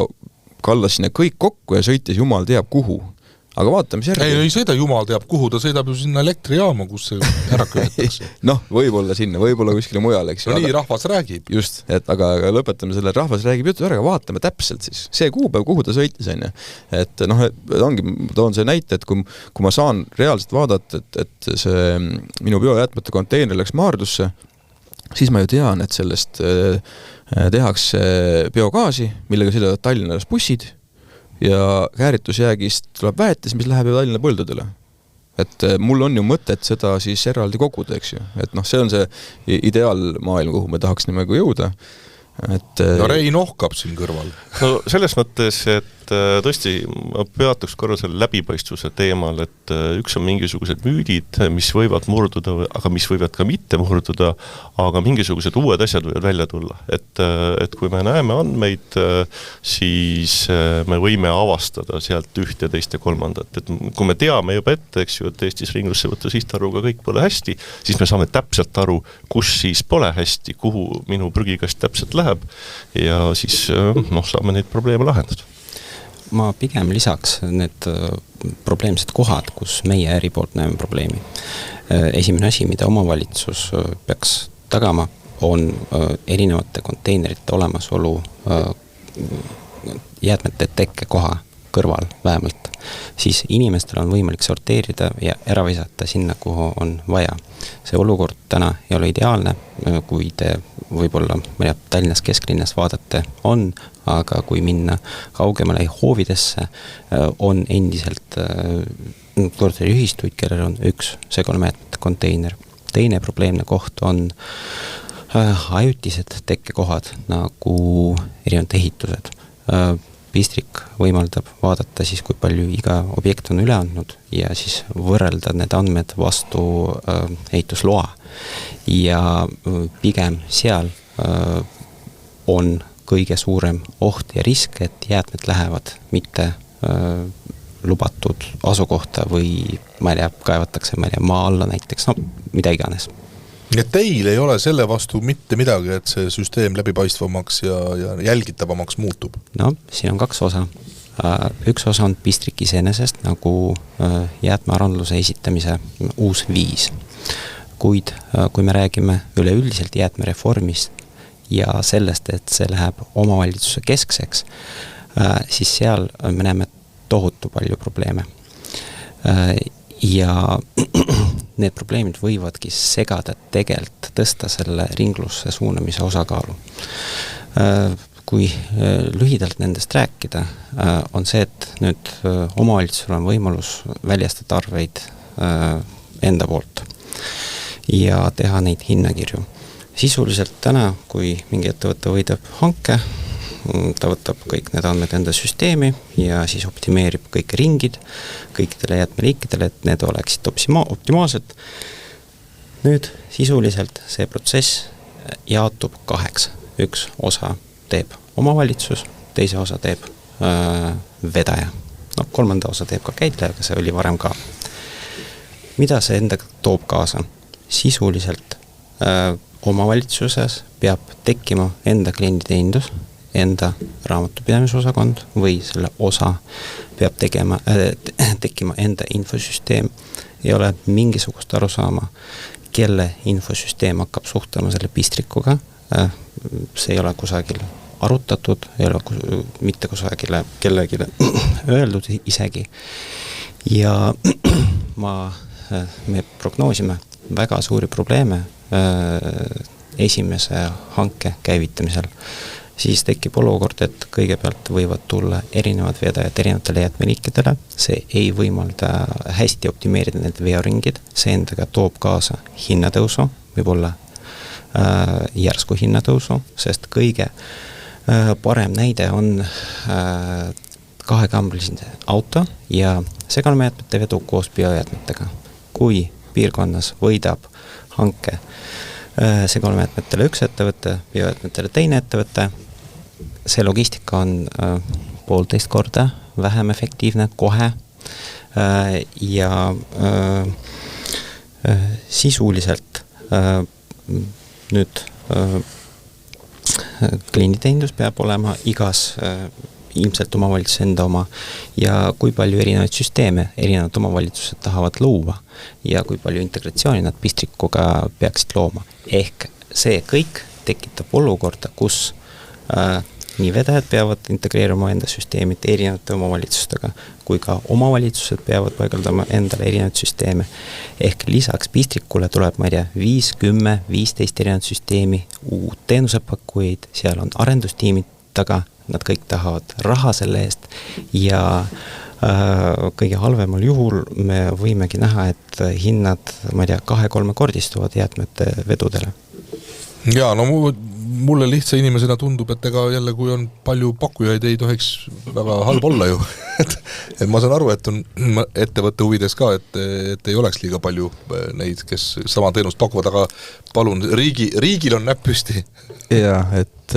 kallas sinna kõik kokku ja sõitis jumal teab kuhu. Aga vaata, mis järgi. Ei sõida jumal teab kuhu, ta sõidab ju sinna elektrijaama, kus see ära köetakse. Võib-olla sinna, võib-olla kuskile mujal, eks. No nii rahvas räägib. Just, aga lõpetame selle, rahvas räägib jutu ära, vaatame täpselt siis. See kuupäev, kuhu ta sõitis, on. Et toon see näite, et kui ma saan reaalselt vaadata, et see minu biojäätmete konteineri läks Maardusse, siis ma ju tean, et sellest tehakse biogaasi, millega sõidavad Tallinnas bussid, ja kääritusjäägist tuleb väetis, mis läheb ju Tallinna põldudele. Et mul on ju mõtet seda siis eraldi koguda, eks ju. Et see on see ideaalmaailm, kuhu me tahaks nimega jõuda. No Rein ohkab siin kõrval. No selles mõttes, et et tõesti, ma peatuks korra selle läbipaistvuse teemal, et üks on mingisugused müüdid, mis võivad murduda, aga mis võivad ka mitte murduda, aga mingisugused uued asjad võivad välja tulla. Et kui me näeme andmeid, siis me võime avastada sealt üht ja teist ja kolmandat. Et kui me teame juba ette, eks ju, et Eestis ringlussevõtu sihtarvuga kõik pole hästi, siis me saame täpselt aru, kus siis pole hästi, kuhu minu prügikast täpselt läheb ja siis saame neid probleeme lahendada. Ma pigem lisaks need probleemsed kohad, kus meie äri poolt näeme probleemi. Esimene asi, mida omavalitsus peaks tagama, on erinevate konteinerite olemasolu jäätmete tekkekoha kõrval vähemalt. Siis inimestel on võimalik sorteerida ja ära visata sinna, kuhu on vaja. See olukord täna ei ole ideaalne, kui te võib-olla Tallinnas kesklinnas vaadate on, aga kui minna kaugemale hoovidesse, on endiselt korteriühistuid, kellel on üks segolmeetmete konteiner. Teine probleemne koht on ajutised tekkekohad, nagu erinevad ehitused. Pistrik võimaldab vaadata siis, kui palju iga objekt on üle andnud ja siis võrrelda need andmed vastu ehitusloa. Ja pigem seal on kõige suurem oht ja risk, et jäätmed lähevad mitte lubatud asukohta või kaevatakse maa alla näiteks, mida iganes. Ja teil ei ole selle vastu mitte midagi, et see süsteem läbipaistvamaks ja jälgitavamaks muutub? Siin on kaks osa. Üks osa on Pistrik iseenesest nagu jäätmearandluse esitamise uus viis. Kuid kui me räägime üleüldiselt jäätmereformist ja sellest, et see läheb omavalitsuse keskseks, siis seal me näeme tohutu palju probleeme. Ja need probleemid võivadki segada tegelt tõsta selle ringlusse suunamise osakaalu. Kui lühidalt nendest rääkida, on see, et nüüd omavalitsusel on võimalus väljastada arveid enda poolt ja teha neid hinnakirju. Sisuliselt täna, kui mingi ettevõte võidab hanke, ta võtab kõik need andmed enda süsteemi ja siis optimeerib kõik ringid kõikidele jäätmeliikidele, et need oleksid optimaalsed. Nüüd sisuliselt see protsess jaotub kaheks. Üks osa teeb omavalitsus, teise osa teeb vedaja. Kolmanda osa teeb ka käitleja, aga see oli varem ka. Mida see endaga toob kaasa? Sisuliselt omavalitsuses peab tekkima enda klienditeenindus, enda raamatupidamisosakond või selle osa peab tekkima enda infosüsteem. Ei ole mingisugust aru saama, kelle infosüsteem hakkab suhtlema selle pistrikuga. See ei ole kusagil arutatud, ei ole mitte kusagile kellelegi öeldud isegi. Ja me prognoosime väga suuri probleeme esimese hanke käivitamisel. Siis tekib olukord, et kõigepealt võivad tulla erinevad vedajad erinevatele jäätmeliikidele. See ei võimalda hästi optimeerida need veoringid. See endaga toob kaasa hinnatõusu, võib-olla järsku hinnatõusu, sest kõige parem näide on kahekambriline auto ja segalmeetmete vedu koos biojäätmetega. Kui piirkonnas võidab hanke segalmeetmetele üks ettevõte, biojäätmetele teine ettevõte, see logistika on 1,5 korda vähem efektiivne kohe ja sisuliselt nüüd klienditeenindus peab olema igas ilmselt omavalitsuse enda oma ja kui palju erinevaid süsteeme erinevad omavalitsused tahavad luua ja kui palju integratsiooni nad pistrikuga peaksid looma. Ehk see kõik tekitab olukorda, kus nii vedajad peavad integreeruma enda süsteemid erinevate omavalitsustega, kui ka omavalitsused peavad paigaldama endale erinevaid süsteeme. Ehk lisaks pistrikule tuleb, 5, 10, 15 erinevat süsteemi, uut teenusepakkujaid, seal on arendustiimid taga, nad kõik tahavad raha selle eest ja kõige halvemal juhul me võimegi näha, et hinnad, 2-3 kordistuvad jäätmete vedudele. Jaa, mulle lihtsa inimesena tundub, et ega jälle, kui on palju pakkujaid, ei tohiks väga halb olla ju. et ma saan aru, et on ettevõtte huvides ka, et ei oleks liiga palju neid, kes sama teenust pakuvad, aga palun, riigil on näpp püsti. Jah, et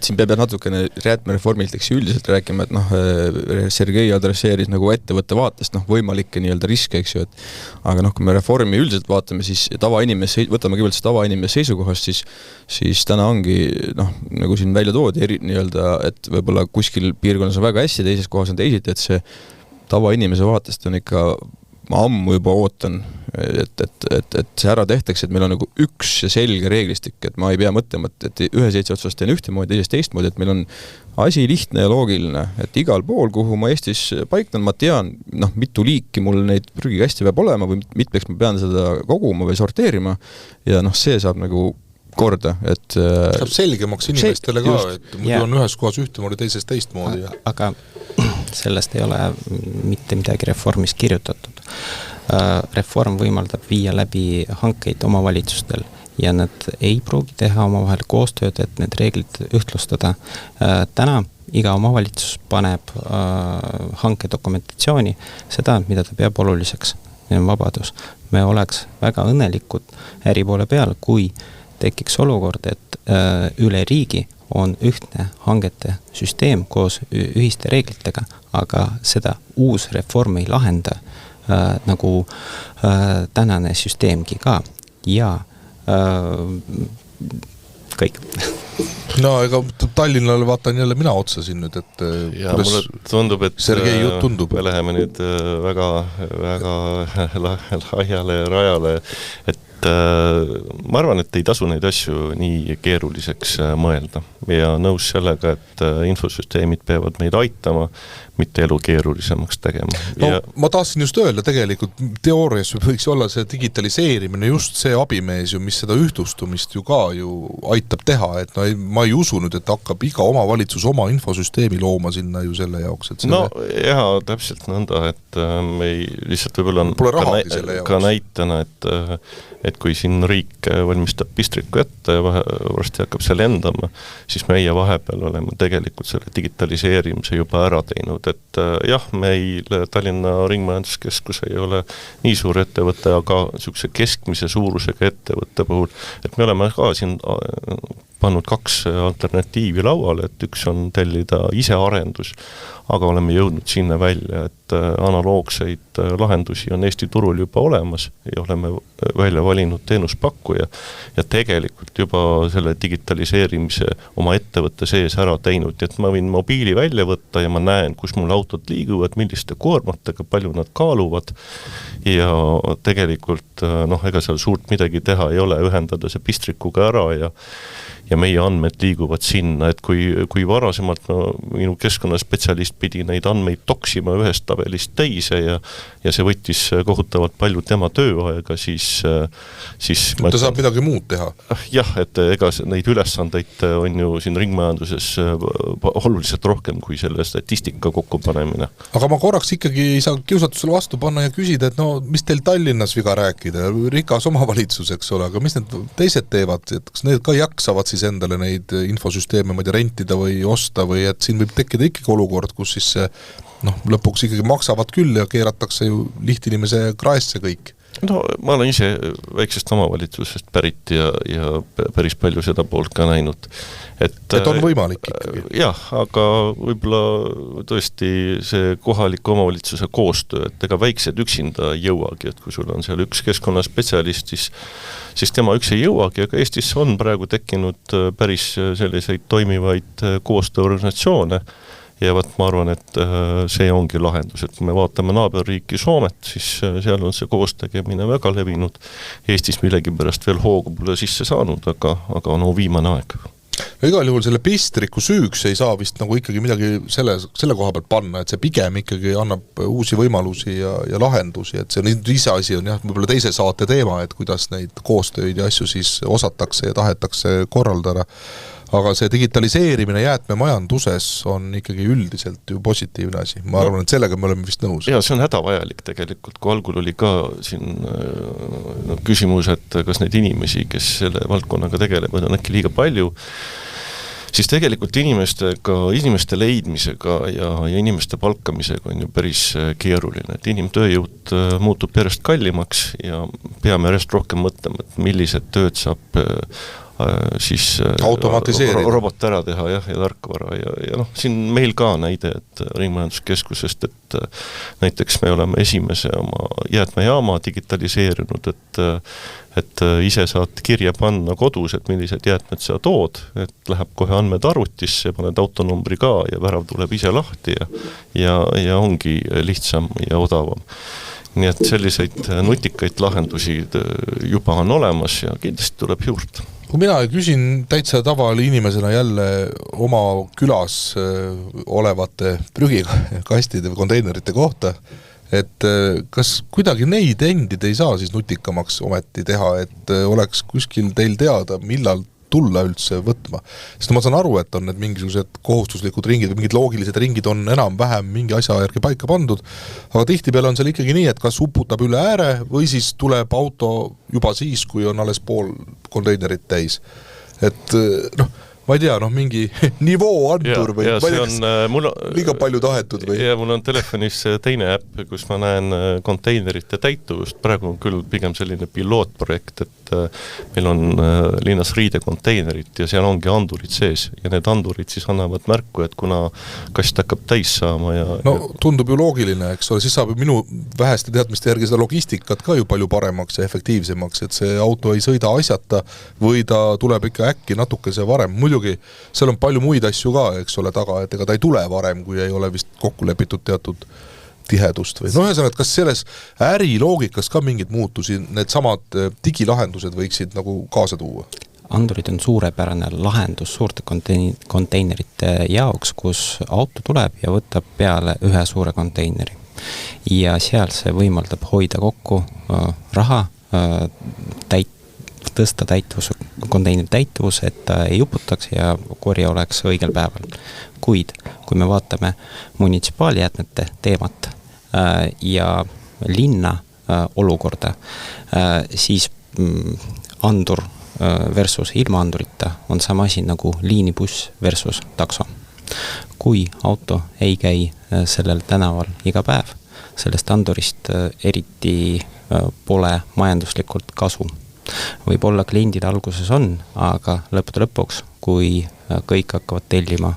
siin peab natukene jäätmereformilt üldiselt rääkima, et Sergei adresseeris nagu ettevõtte vaatest võimalikke nii-öelda riske, eks ju, aga kui me reformi üldiselt vaatame, siis võtame kõigepealt tavainimese seisukohast, siis täna ongi, nagu siin välja toodi, nii-öelda, et võib-olla kuskil piirkonnas on väga hästi, teises kohas on teisiti, et see tavainimese vaatest on ikka, ma ammu juba ootan, et see ära tehtaks, et meil on nagu üks ja selge reeglistik, et ma ei pea mõtlema, et ühes Eesti otsast teen ühtemoodi, teises teistmoodi, et meil on asi lihtne ja loogiline, et igal pool, kuhu ma Eestis paiknen, ma tean, mitu liiki mul neid prügikasti peab olema või mitmeks ma pean seda koguma või sorteerima ja see saab nagu korda, et saab selgemaks inimestele ka, et muidu on ühes kohas ühtemoodi, teises teistmoodi. Aga sellest ei ole mitte midagi reformis kirjutatud. Reform võimaldab viia läbi hankeid omavalitsustel ja nad ei pruugi teha omavahel koostööd, et need reeglid ühtlustada. Täna iga omavalitsus paneb hanke dokumentatsiooni seda, mida ta peab oluliseks. See on vabadus. Me oleks väga õnnelikud äri poole peal, kui tekiks olukord, et üle riigi on ühtne hangete süsteem koos ühiste reeglitega, aga seda uus reform ei lahenda nagu tänane süsteemgi ka ja kõik. No ega Tallinnale vaatan jälle mina otsa siin nüüd, et ja mulle tundub, et Sergei jutt tundub. Me läheme nüüd väga laiale rajale, et ma arvan, et ei tasu neid asju nii keeruliseks mõelda ja nõus sellega, et infosüsteemid peavad meid aitama, mitte elu keerulisemaks tegema. No, ma tahtsin just öelda tegelikult, teoorias võiks olla see digitaliseerimine just see abimees ju, mis seda ühtlustumist ju ka ju aitab teha, et ma ei usu nüüd, et hakkab iga omavalitsus oma infosüsteemi looma sinna ju selle jaoks. Et selle... No jah, täpselt nõnda, et me lihtsalt võib-olla on ka näitena, et kui siin riik valmistab pistriku ette ja varsti hakkab see lendama, siis meie vahepeal oleme tegelikult selle digitaliseerimise juba ära teinud, et jah, meil Tallinna ringmajanduskeskus ei ole nii suur ettevõte, aga niisuguse keskmise suurusega ettevõtte puhul, et me oleme ka siin pannud 2 alternatiivi lauale, et üks on tellida isearendus, aga oleme jõudnud sinna välja, et analoogseid lahendusi on Eesti turul juba olemas ja oleme välja valinud teenuspakkuja ja tegelikult juba selle digitaliseerimise oma ettevõtte sees ära teinud, et ma võin mobiili välja võtta ja ma näen, kus mul autod liiguvad, milliste koormatega, palju nad kaaluvad ja tegelikult ega seal suurt midagi teha ei ole, ühendada see pistrikuga ära ja meie andmed liiguvad sinna, et kui varasemalt minu keskkonnaspetsialist pidi neid andmeid toksima ühest tabelist teise ja see võttis kohutavalt palju tema tööaega, siis ta saab midagi muud teha. Jah, et ega neid ülesandeid on ju siin ringmajanduses oluliselt rohkem kui selle statistika kokkupanemine. Aga ma korraks ikkagi ei saa kiusatusele vastu panna ja küsida, et mis teil Tallinnas viga rääkida, rikas omavalitsus, eks ole, aga mis need teised teevad, et kas need ka jaksavad siis endale neid infosüsteeme rentida või osta või et siin võib tekkida ikkagi olukord, kus siis lõpuks ikkagi maksavad küll ja keeratakse ju lihtinimese kraesse kõik. No ma olen ise väiksest omavalitsusest pärit ja päris palju seda poolt ka näinud. Et on võimalik ikkagi. Jah, aga võib-olla tõesti see kohaliku omavalitsuse koostöö, et ega väiksed üksinda ei jõuagi, et kui sul on seal üks keskkonnaspetsialist, siis tema üks ei jõuagi, aga Eestis on praegu tekkinud päris selliseid toimivaid koostööorganisatsioone ja ma arvan, et see ongi lahendus, et kui me vaatame naaberriiki Soomet, siis seal on see koostegemine väga levinud. Eestis millegipärast veel hoogu pole sisse saanud, aga viimane aeg. Igal juhul selle pistriku süüks ei saa vist ikkagi midagi selle koha pealt panna, et see pigem ikkagi annab uusi võimalusi ja lahendusi, et see ise asi on võib-olla teise saate teema, et kuidas neid koostööd ja asju siis osatakse ja tahetakse korraldada. Aga see digitaliseerimine jäätmemajanduses on ikkagi üldiselt ju positiivne asi. Ma arvan, et sellega me oleme vist nõus. Ja see on hädavajalik tegelikult, kui algul oli ka siin küsimus, et kas neid inimesi, kes selle valdkonnaga tegelevad, on äkki liiga palju, siis tegelikult inimeste leidmisega ja inimeste palkamisega on ju päris keeruline, et inimtööjõud muutub järjest kallimaks ja peame järjest rohkem mõtlema, et millised tööd saab siis automatiseerida. Robot ära teha ja tarkvara ja siin meil ka näide, et Ringmajanduskeskusest, et näiteks me oleme esimese oma jäätmejaama digitaliseerinud, et ise saad kirja panna kodus, et millised jäätmed sa tood, et läheb kohe andmed arvutisse, paned autonumbri ka ja värav tuleb ise lahti ja ongi lihtsam ja odavam. Nii et selliseid nutikaid lahendusi juba on olemas ja kindlasti tuleb juurde. Kui mina küsin täitsa tavali inimesena jälle oma külas olevate prügikastide või konteinerite kohta, et kas kuidagi neid endid ei saa siis nutikamaks ometi teha, et oleks kuskil teil teada, millal tulla üldse võtma. Sest ma saan aru, et on need mingisugused kohustuslikud ringid või mingid loogilised ringid on enam-vähem mingi asja järgi paika pandud, aga tihtipeale on seal ikkagi nii, et kas uputab üle ääre või siis tuleb auto juba siis, kui on alles pool konteinerit täis. Et ma ei tea, mingi nivoo andur või ja ma ei tea, liiga palju tahetud või? Ja mul on telefonis teine äpp, kus ma näen konteinerite täituvust. Praegu on küll pigem selline pilootprojekt, et meil on linnas riidekonteinerit ja seal ongi andurid sees ja need andurid siis annavad märku, et kuna kast hakkab täis saama tundub ju loogiline, eks ole, siis saab minu väheste teadmiste järgi seda logistikat ka ju palju paremaks ja efektiivsemaks, et see auto ei sõida asjata või ta tuleb ikka äkki natukese varem. Muidugi seal on palju muid asju ka, eks ole, taga, et ega ta ei tule varem, kui ei ole vist kokku lepitud teatud tihedust või ühesõnaga, et kas selles äriloogikas ka mingid muutusi, need samad digilahendused võiksid nagu kaasa tuua? Andurid on suurepärane lahendus suurte konteinerite jaoks, kus auto tuleb ja võtab peale ühe suure konteineri. Ja seal see võimaldab hoida kokku raha, tõsta konteineri täituvus, et ta ei uputaks ja korja oleks õigel päeval. Kuid, kui me vaatame munitsipaaljäätmete teemat ja linna olukorda, siis andur versus ilma andurita on sama asi nagu liinibuss versus takso. Kui auto ei käi sellel tänaval iga päev, sellest andurist eriti pole majanduslikult kasu. Võib-olla kliendid alguses on, aga lõpuks, kui kõik hakkavad tellima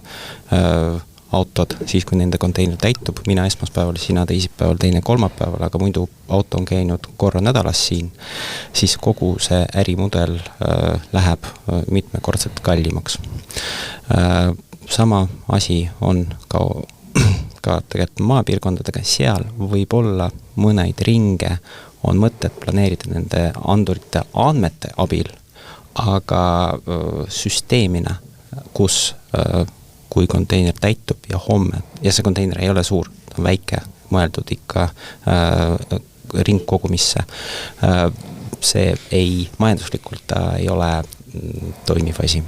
autod, siis kui nende konteiner täitub, mina esmaspäeval, sina teisipäeval, teine kolmapäeval, aga muidu auto on käinud korra nädalas siin, siis kogu see ärimudel läheb mitmekordselt kallimaks. Sama asi on ka tegelikult maapiirkondadega, seal võib olla mõneid ringe, on mõtet planeerida nende andurite andmete abil, aga süsteemina, kus kui konteiner täitub ja homme, ja see konteiner ei ole suur, ta on väike, mõeldud ikka ringkogumisse, see majanduslikult ei ole toimiv asi.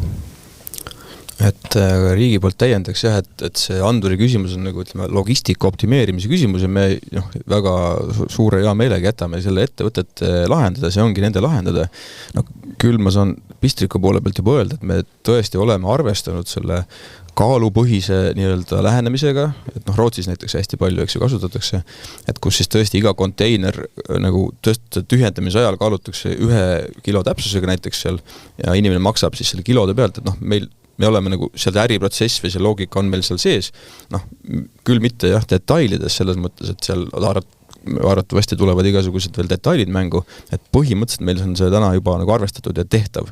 Et riigi poolt täiendaks jah, et see anduri küsimus on nagu logistika optimeerimise küsimus ja me väga suure hea meelega jätame selle ettevõtet lahendada, see ongi nende lahendada. Küll ma saan Pistriku poole pealt juba öelda, et me tõesti oleme arvestanud selle kaalupõhise nii-öelda lähenemisega, et Rootsis näiteks hästi palju kasutatakse, et kus siis tõesti iga konteiner nagu tühjendamise ajal kaalutakse 1 kilo täpsusega näiteks seal ja inimene maksab siis selle kilode pealt, et me oleme nagu seal äriprotsess või see loogika on meil seal sees, küll mitte detailides selles mõttes, et seal arvatavasti tulevad igasugused veel detailid mängu, et põhimõtteliselt meil on see täna juba nagu arvestatud ja tehtav.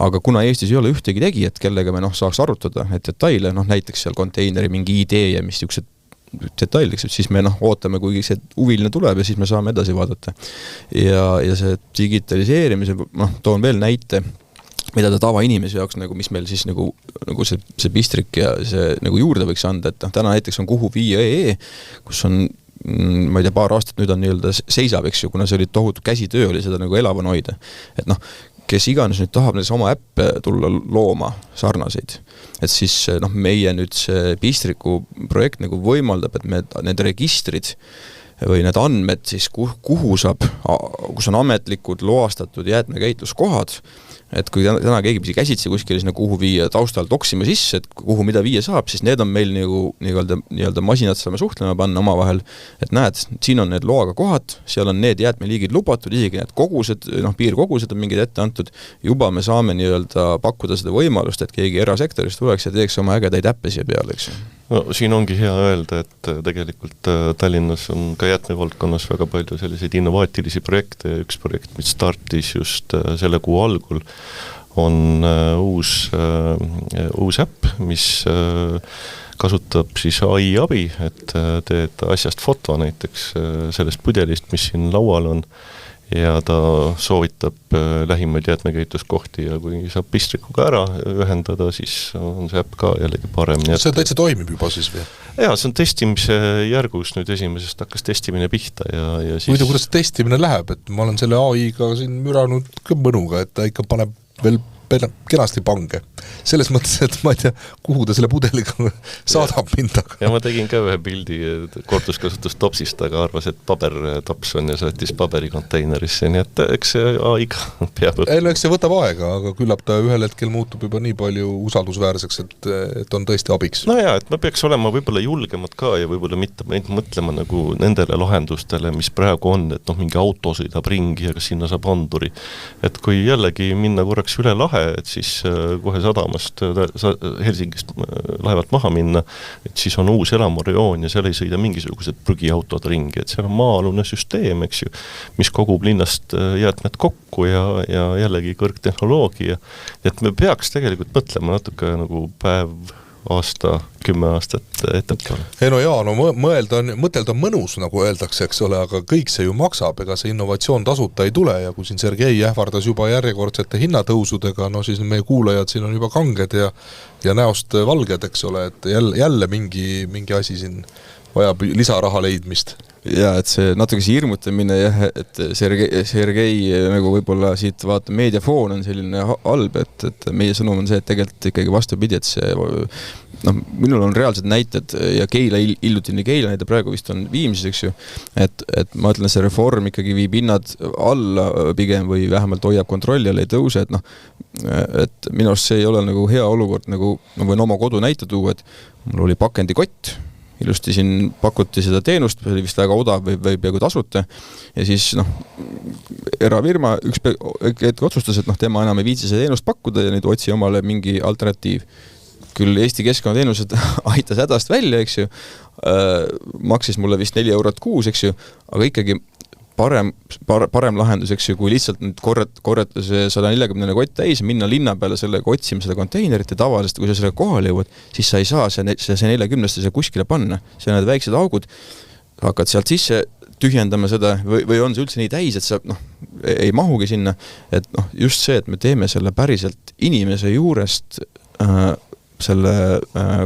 Aga kuna Eestis ei ole ühtegi tegijat, kellega me saaks arutada neid detaile, näiteks seal konteineri mingi idee ja mis niisugused detailiks, siis me ootame, kui see huviline tuleb ja siis me saame edasi vaadata. Ja see digitaliseerimise, toon veel näite, mida ta tavainimese jaoks, mis meil siis nagu see Pistrik ja see nagu juurde võiks anda, et täna näiteks on kuhu viia kus on, ma ei tea, paar aastat nüüd on nii-öelda seisab, eks ju, kuna see oli tohutu käsitöö, oli seda nagu elavan hoida. Et kes iganes nüüd tahab näiteks oma äppe tulla looma sarnaseid, et siis meie nüüd see Pistriku projekt nagu võimaldab, et me need registrid või need andmed siis, kus on ametlikud loastatud jäätmekäitluskohad, et kui täna keegi pidi käsitsi kuskil sinna kuhu viia taustal toksima sisse, et kuhu mida viia saab, siis need on meil nii-öelda masinad saame suhtlema panna omavahel, et näed, siin on need loaga kohad, seal on need jäätmeliigid lubatud, isegi need kogused, piirkogused on mingid ette antud, juba me saame nii-öelda pakkuda seda võimalust, et keegi erasektorist tuleks ja teeks oma ägedaid äppe siia peale, eks ju. No siin ongi hea öelda, et tegelikult Tallinnas on ka jäätmevaldkonnas väga palju selliseid innovaatilisi projekte ja üks projekt, mis startis just selle kuu algul, on uus äpp, mis kasutab siis AI abi, et teed asjast foto näiteks sellest pudelist, mis siin laual on, ja ta soovitab lähimaid jäätmekäitluskohti ja kui saab pistrikuga ära ühendada, siis on see äpp ka jällegi parem. See täitsa toimib juba siis või? Jaa, see on testimise järgus, nüüd esimesest hakkas testimine pihta ja siis... Muidu, kuidas testimine läheb, et ma olen selle AI-ga siin müranud ka mõnuga, et ta ikka paneb veel kenasti pange. Selles mõttes, et ma ei tea, kuhu ta selle pudeliga saadab mind. Ja ma tegin ka ühe pildi korduskasutus topsist, aga arvas, et pabertops on ja saatis paberikonteinerisse, nii et eks see aega peab õppima. Ei, eks see võtab aega, aga küllap ta ühel hetkel muutub juba nii palju usaldusväärseks, et on tõesti abiks. No jaa, et me peaks olema võib-olla julgemad ka ja võib-olla mitte mõtlema nagu nendele lahendustele, mis praegu on, et mingi auto sõidab ringi ja kas sinna saab anduri. Et kui jällegi minna korraks üle lahe, et siis kohe sadamast Helsingist laevalt maha minna, et siis on uus elamurajoon ja seal ei sõida mingisugused prügiautod ringi, et seal on maa-alune süsteem, eks ju, mis kogub linnast jäätmed kokku ja jällegi kõrgtehnoloogia. Et me peaks tegelikult mõtlema natuke nagu päev, aasta, 10 aastat ettepoole. Ei no jaa, mõtelda on mõnus, nagu öeldakse, eks ole, aga kõik see ju maksab, ega see innovatsioon tasuta ei tule ja kui siin Sergei ähvardas juba järjekordsete hinnatõusudega, no siis meie kuulajad siin on juba kanged ja näost valged, eks ole, et jälle mingi asi siin vajab lisaraha leidmist. Ja et see natuke see hirmutamine jah, et Sergei nagu võib-olla siit vaata meediafoon on selline halb, et meie sõnum on see, et tegelikult ikkagi vastupidi, et see minul on reaalsed näited ja Keila näide praegu vist on Viimsis, eks ju, et ma ütlen, see reform ikkagi viib hinnad alla pigem või vähemalt hoiab kontrolli all ei tõuse, et minu arust see ei ole nagu hea olukord, nagu ma võin oma kodu näite tuua, et mul oli pakendikott, ilusti siin pakuti seda teenust, see oli vist väga odav või peaaegu tasuta ja siis erafirma üks hetk otsustas, et tema enam ei viitsi seda teenust pakkuda ja nüüd otsi omale mingi alternatiiv. Küll Eesti keskkonnateenused aitas hädast välja, eks ju, maksis mulle vist 4 eurot kuus, eks ju, aga ikkagi parem lahendus, eks ju, kui lihtsalt nüüd korrata see 140 kott täis, minna linna peale sellega otsima seda konteinerit ja tavaliselt, kui sa selle kohale jõuad, siis sa ei saa see 40 kuskile panna. See on need väiksed augud, hakkad sealt sisse tühjendama seda või on see üldse nii täis, et sa ei mahugi sinna, et just see, et me teeme selle päriselt inimese juurest selle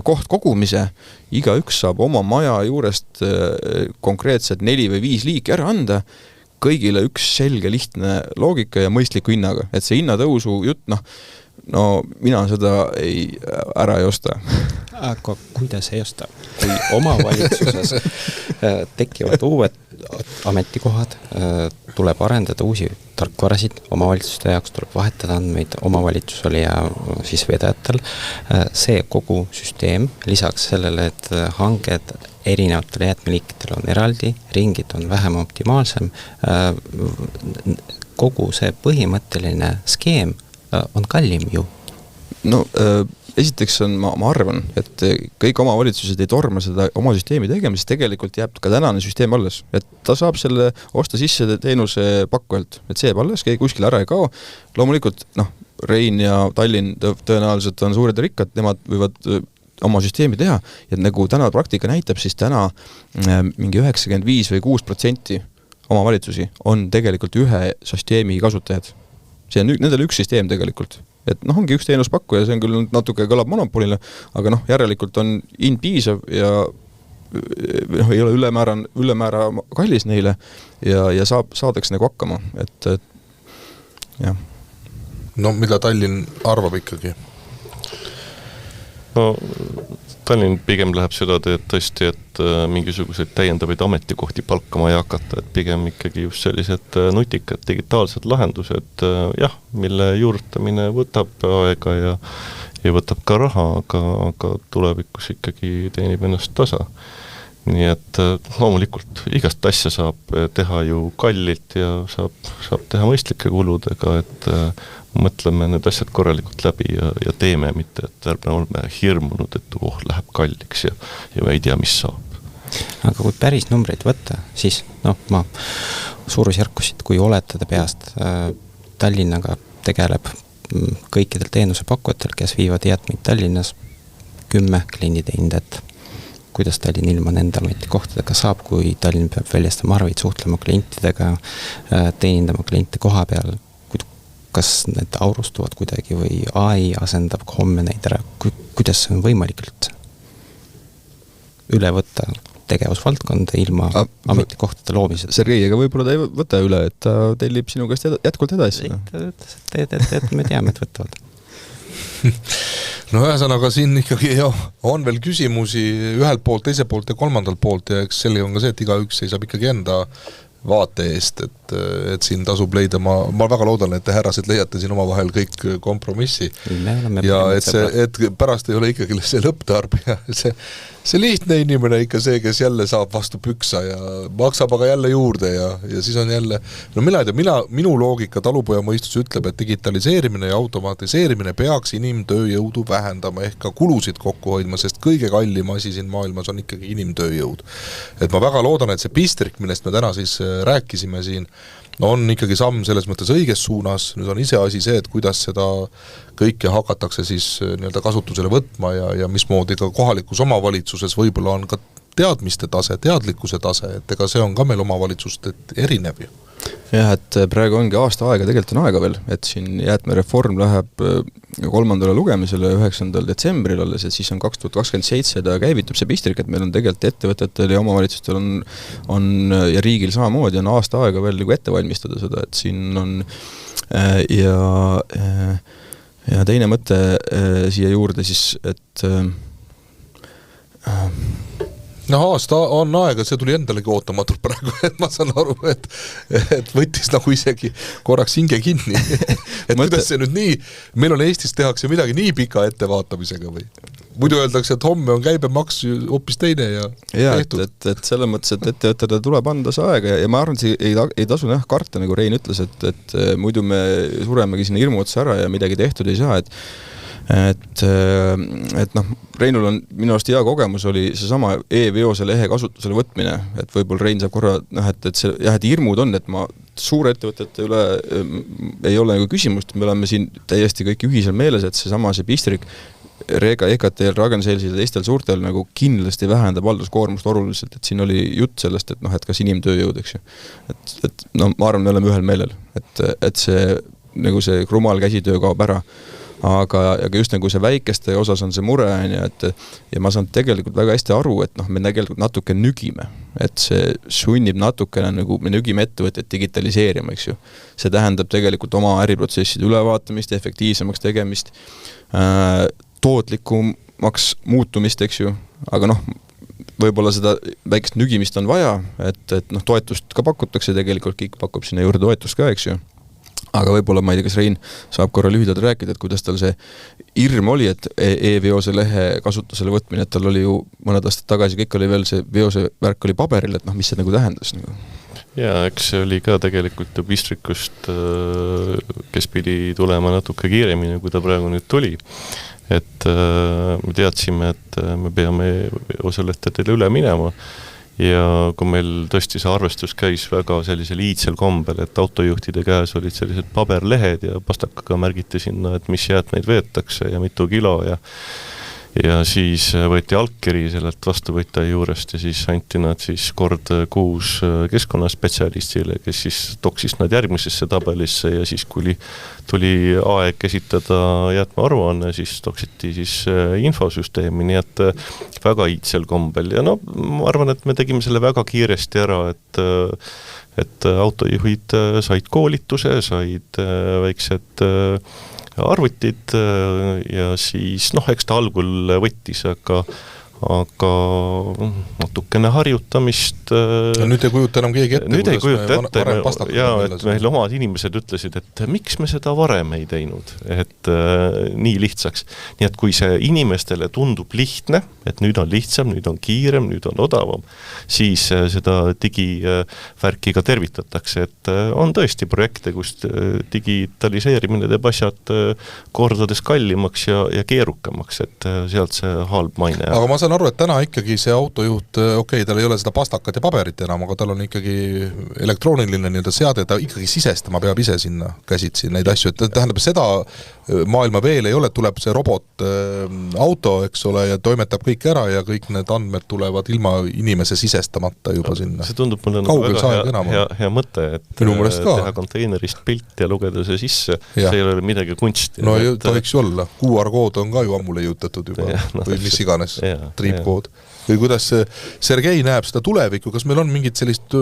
koht kogumise, igaüks saab oma maja juurest konkreetselt 4 või 5 liiki ära anda, kõigile üks selge lihtne loogika ja mõistliku hinnaga, et see hinnatõusu jutt, no mina seda ära ei osta. Aga kuidas ei osta? Kui omavalitsuses tekivad uued ametikohad, tuleb arendada uusi tarkvarasid, omavalitsuste jaoks tuleb vahetada andmeid omavalitsusele ja siis vedajatel. See kogu süsteem, lisaks sellele, et hanged erinevatele jäätmeliikidele on eraldi, ringid on vähem optimaalsem, kogu see põhimõtteline skeem on kallim ju. No esiteks on, ma arvan, et kõik omavalitsused ei torma seda oma süsteemi tegema, siis tegelikult jääb ka tänane süsteem alles. Et ta saab selle osta sisse teenuse pakkujalt, et see jääb alles, keegi kuskil ära ei kao. Loomulikult, Rein ja Tallinn tõenäoliselt on suured ja rikkad, nemad võivad oma süsteemi teha, ja nagu täna praktika näitab, siis täna mingi 95 või 6% omavalitsusi on tegelikult ühe süsteemi kasutajad. See on nendel üks süsteem tegelikult. Et ongi üks teenuspakkuja, see on küll natuke kõlab monopolile, aga järelikult on hind piisav ja ei ole ülemäära kallis neile ja saadaks nagu hakkama. Et jah. No mida Tallinn arvab ikkagi? No Tallinn pigem läheb seda teed tõesti, et mingisuguseid täiendavaid ametikohti palkama ei hakata, et pigem ikkagi just sellised nutikad digitaalsed lahendused, jah, mille juurutamine võtab aega ja võtab ka raha, aga tulevikus ikkagi teenib ennast tasa. Nii et loomulikult igast asja saab teha ju kallilt ja saab teha mõistlike kuludega, et mõtleme need asjad korralikult läbi ja teeme, mitte et ärme oleme hirmunud, et läheb kalliks ja me ei tea, mis saab. Aga kui päris numbreid võtta, siis ma suurusjärkusid, kui oletada peast, Tallinnaga tegeleb kõikidel teenusepakkujatel, kes viivad jäätmeid Tallinnas 10 klienditeenindat. Kuidas Tallinn ilma nende ametikohtadega saab, kui Tallinn peab väljastama arveid, suhtlema klientidega, teenindama kliente koha peal, kas need aurustuvad kuidagi või AI asendab homme neid ära, kuidas see on võimalik üldse üle võtta tegevusvaldkonda ilma ametikohtade loomised? Sergei, ega võib-olla ta ei võta üle, et ta tellib sinu käest jätkuvalt edasi. Ta ütles, et me teame, et võtavad. No ühesõnaga siin ikkagi on veel küsimusi ühelt poolt, teiselt poolt ja kolmandalt poolt ja eks sellega on ka see, et igaüks seisab ikkagi enda vaate eest, et siin tasub leida, ma väga loodan, et te härrased leiate siin omavahel kõik kompromissi ja et pärast ei ole ikkagi see lõpptarbija, see lihtne inimene ikka see, kes jälle saab vastu püksa ja maksab aga jälle juurde ja siis on jälle, minu loogika talupoja mõistus ütleb, et digitaliseerimine ja automatiseerimine peaks inimtööjõudu vähendama ehk ka kulusid kokku hoidma, sest kõige kallim asi siin maailmas on ikkagi inimtööjõud. Et ma väga loodan, et see pistrik, millest me täna siis rääkisime siin, on ikkagi samm selles mõttes õiges suunas, nüüd on ise asi see, et kuidas seda kõike hakatakse siis nii-öelda kasutusele võtma ja mismoodi ka kohalikus omavalitsuses võib-olla on ka teadmiste tase, teadlikkuse tase, et ega see on ka meil omavalitsust erinev ju. Jah, et praegu ongi aasta aega, tegelikult on aega veel, et siin jäätmereform läheb 3. lugemisele 9. detsembril alles, et siis on 2027 ta käivitub see pistrik, et meil on tegelikult ettevõtetel ja omavalitsustel on ja riigil samamoodi on aasta aega veel nagu ette valmistada seda, et siin on ja teine mõte siia juurde siis, et aasta on aega, see tuli endalegi ootamatult praegu, et ma saan aru, et võttis nagu isegi korraks hinge kinni. Et kuidas see nüüd nii, meil on Eestis tehakse midagi nii pika ettevaatamisega või? Muidu öeldakse, et homme on käibemaks hoopis teine ja tehtud. Et selles mõttes, et ettevõttele tuleb anda see aega ja ma arvan, et ei tasu karta, nagu Rein ütles, et muidu me suremegi sinna hirmu otsa ära ja midagi tehtud ei saa, et Reinul on minu arust hea kogemus oli seesama e-veose lehe kasutusele võtmine, et võib-olla Rein saab korra et hirmud on, et ma suure ettevõtete üle ei ole nagu küsimust, me oleme siin täiesti kõik ühisel meeles, et see pistrik Rega, EKTL, Ragn-Selsil ja teistel suurtel nagu kindlasti vähendab halduskoormust oluliselt, et siin oli jutt sellest, et kas inimtööjõud, eks ju. Et ma arvan, me oleme ühel meelel, et see nagu see krumal käsitöö kaob ära. Aga just nagu see väikeste osas on see mure, ja ma saan tegelikult väga hästi aru, et me tegelikult natuke nügime, et see sunnib natukene, nagu me nügime ettevõtteid digitaliseerima, eks ju. See tähendab tegelikult oma äriprotsesside ülevaatamist, efektiivsemaks tegemist, tootlikumaks muutumist, eks ju, aga võib-olla seda väikest nügimist on vaja, et toetust ka pakutakse tegelikult, kõik pakub sinna juurde toetust ka, eks ju. Aga võib-olla, ma ei tea, kas Rein saab korra lühidalt rääkida, et kuidas tal see hirm oli, et e-veose lehe kasutusele võtmine, et tal oli ju mõned aastad tagasi, kõik oli veel see veose värk oli paberil, et mis see nagu tähendas? Ja eks see oli ka tegelikult ju pistrikust, kes pidi tulema natuke kiiremini, kui ta praegu nüüd tuli. Et me teadsime, et me peame osalehtedele üle minema. Ja kui meil tõesti see arvestus käis väga sellisel iidsel kombel, et autojuhtide käes olid sellised paberlehed ja pastakaga märgiti sinna, et mis jäätmeid veetakse ja mitu kilo ja siis võeti alkiri sellelt vastuvõtja juurest ja siis anti nad siis kord kuus keskkonnaspetsialistile, kes siis toksis nad järgmisesse tabelisse ja siis kui tuli aeg esitada jäätmearuanne, siis toksiti siis infosüsteemi, nii et väga iidsel kombel ja ma arvan, et me tegime selle väga kiiresti ära, et autojuhid said koolituse, said väiksed arvutid ja siis, eks ta algul võttis, aga natukene harjutamist. Nüüd ei kujuta enam keegi ette, nüüd ei kujuta ette, et meil omad inimesed ütlesid, et miks me seda varem ei teinud, et nii lihtsaks. Nii et kui see inimestele tundub lihtne, et nüüd on lihtsam, nüüd on kiirem, nüüd on odavam, siis seda digivärki ka tervitatakse, et on tõesti projekte, kus digitaliseerimine teeb asjad kordades kallimaks ja keerukamaks, et sealt see halb maine. Aga ma saan aru, et täna ikkagi see autojuht, tal ei ole seda pastakat ja paberit enam, aga tal on ikkagi elektrooniline nii-öelda seade, ta ikkagi sisestama peab ise sinna käsitsi neid asju, et tähendab seda maailma veel ei ole, tuleb see robot auto, eks ole, ja toimetab kõik ära ja kõik need andmed tulevad ilma inimese sisestamata juba sinna. See tundub mulle väga hea mõte, et teha konteinerist pilt ja lugeda see sisse, see ei ole midagi kunsti. No tohiks ju olla, QR-kood on ka ju ammu leiutatud juba, või mis iganes, triipkood. Või kuidas Sergei näeb seda tulevikku, kas meil on mingit sellist,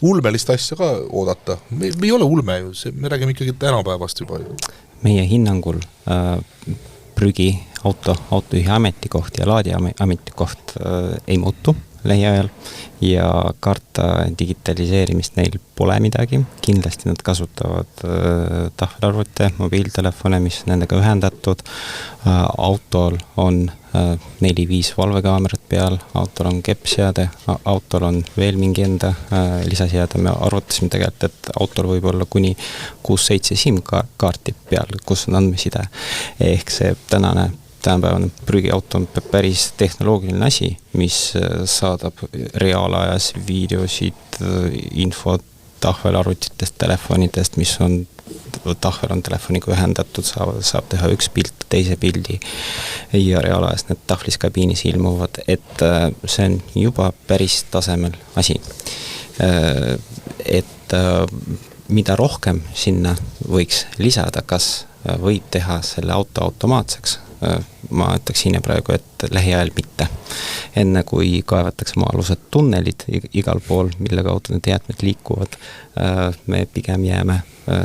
ulmelist asja ka oodata? Me ei ole ulme ju, me räägime ikkagi tänapäevast juba. Meie hinnangul prügi autojuhi ametikoht ja laadi ametikoht ei muutu lähiajal ja karta digitaliseerimist neil pole midagi. Kindlasti nad kasutavad tahvelarvute, mobiiltelefone, mis nendega ühendatud. Autol on 4-5 valvekaamerat peal, autol on keppseade, autol on veel mingi enda lisaseade. Me arvutasime tegelikult, et autol võib olla kuni 6-7 SIM-kaarti peal, kus on andmeside. Ehk see tänapäevane prügiauto on päris tehnoloogiline asi, mis saadab reaalajas videosid, infot tahvelarvutitest, telefonidest, mis on tahvel on telefoniga ühendatud, saab teha üks pilt, teise pildi ja reaalajas need tahvliskabiinis ilmuvad, et see on juba päris tasemel asi. Et mida rohkem sinna võiks lisada, kas võib teha selle auto automaatseks, ma ütleks siin ja praegu, et lähiajal mitte. Enne kui kaevatakse maa-alused tunnelid igal pool, mille kaudu need jäätmed liikuvad, me pigem jääme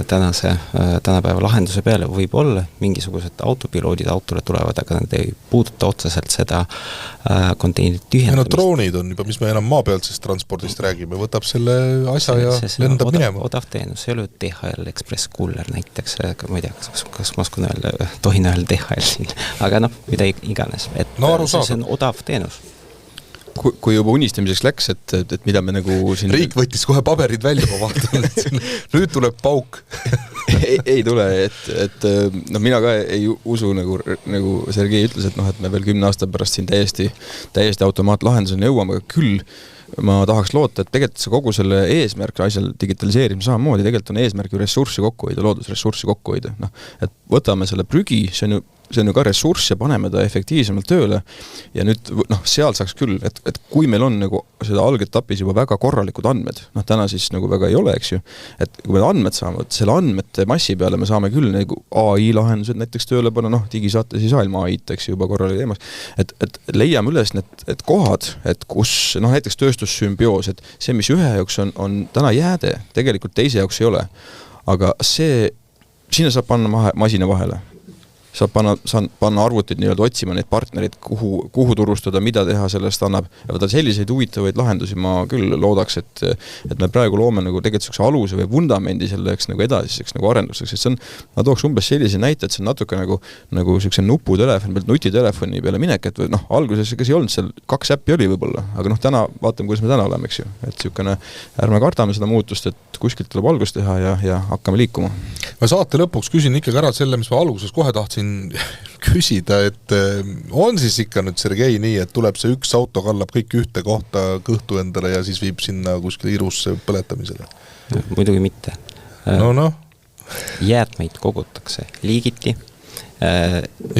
tänapäeva lahenduse peale. Võib olla mingisugused autopiloodid autole tulevad, aga nad ei puuduta otseselt seda konteinerit ühendamist. Droonid on juba, mis me enam maapealsest transpordist räägime, võtab selle asja ja lendab minema. Odav teenus, see ei ole DHL Express Cooler näiteks, ma ei tea, kas ma oskan öelda, tohin öelda DHL siin, aga mida iganes, et see on odav teenus. Kui juba unistamiseks läks, et mida me nagu siin... Riik võttis kohe paberid välja, ma vaatan, et nüüd tuleb pauk. ei tule, et mina ka ei usu, nagu Sergei ütles, et me veel 10 aasta pärast siin täiesti automaatlahenduseni jõuame, aga küll ma tahaks loota, et tegelikult see kogu selle eesmärk asjal digitaliseerimise samamoodi, tegelikult on eesmärk ju ressurssi kokku hoida, loodusressurssi kokku hoida. Et võtame selle prügi, see on ju ka ressurss ja paneme ta efektiivsemalt tööle ja nüüd seal saaks küll, et kui meil on nagu seda algetapis juba väga korralikud andmed, täna siis nagu väga ei ole, eks ju, et kui me andmed saame, selle andmete massi peale me saame küll nagu AI-lahendused näiteks tööle panna, digisaate siis ilma AI-t, eks juba korralik teemas, et leiame üles need kohad, et kus näiteks tööstussümbioos, et see, mis ühe jaoks on täna jääde, tegelikult teise jaoks ei ole, aga sinna saab panna masina vahele. Saab panna arvutid nii-öelda otsima neid partnerid, kuhu turustada, mida teha, sellest annab. Ja võtta selliseid huvitavaid lahendusi ma küll loodaks, et me praegu loome nagu tegelikult aluse või vundamendi selleks nagu edasiseks nagu arenduseks. Et see on, ma tooks umbes sellise näite, et see on natuke nagu selline nutitelefoni peale minek, et alguses kas ei olnud seal 2 äppi oli võib-olla, aga täna vaatame, kuidas me täna oleme, eks ju. Et sihukene, ärme kardame seda muutust, et kuskilt tuleb algust teha ja hakkame liikuma. Ma saate lõpuks küsin ikkagi ära selle, mis ma alguses kohe tahtsin küsida, et on siis ikka nüüd Sergei nii, et tuleb see üks auto, kallab kõik ühte kohta kõhtu endale ja siis viib sinna kuskil irusse põletamisele? Muidugi mitte. Jäätmeid kogutakse liigiti.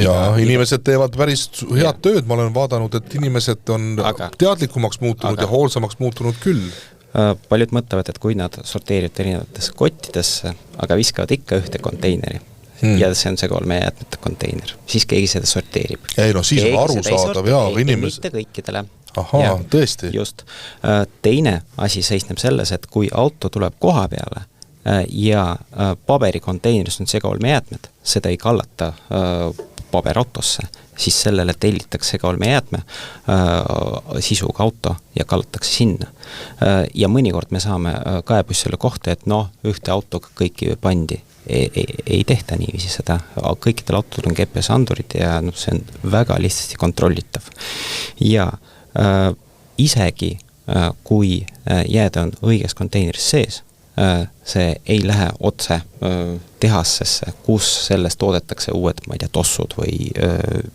Ja inimesed teevad päris head tööd, ma olen vaadanud, et inimesed on teadlikumaks muutunud ja hoolsamaks muutunud küll. Paljud mõtlevad, et kui nad sorteerivad erinevatesse kottidesse, aga viskavad ikka ühte konteineri, ja see on see 3 jäätmete konteiner, siis keegi seda sorteerib. Ei siis on arusaadav, mitte kõikidele. Ahaa, tõesti. Just. Teine asi seisneb selles, et kui auto tuleb koha peale ja paberikonteineris on see 3 jäätmed, seda ei kallata paberautosse, siis sellele tellitakse ka olmejäätme sisuga auto ja kallatakse sinna. Ja mõnikord me saame kaebus selle kohta, et ühte autoga kõiki pandi. Ei tehta niiviisi seda, kõikidel autodel on GPS-andurid ja see on väga lihtsasti kontrollitav. Ja isegi kui jääda on õiges konteineris sees, see ei lähe otse tehassesse, kus sellest toodetakse uued, ma ei tea, tossud või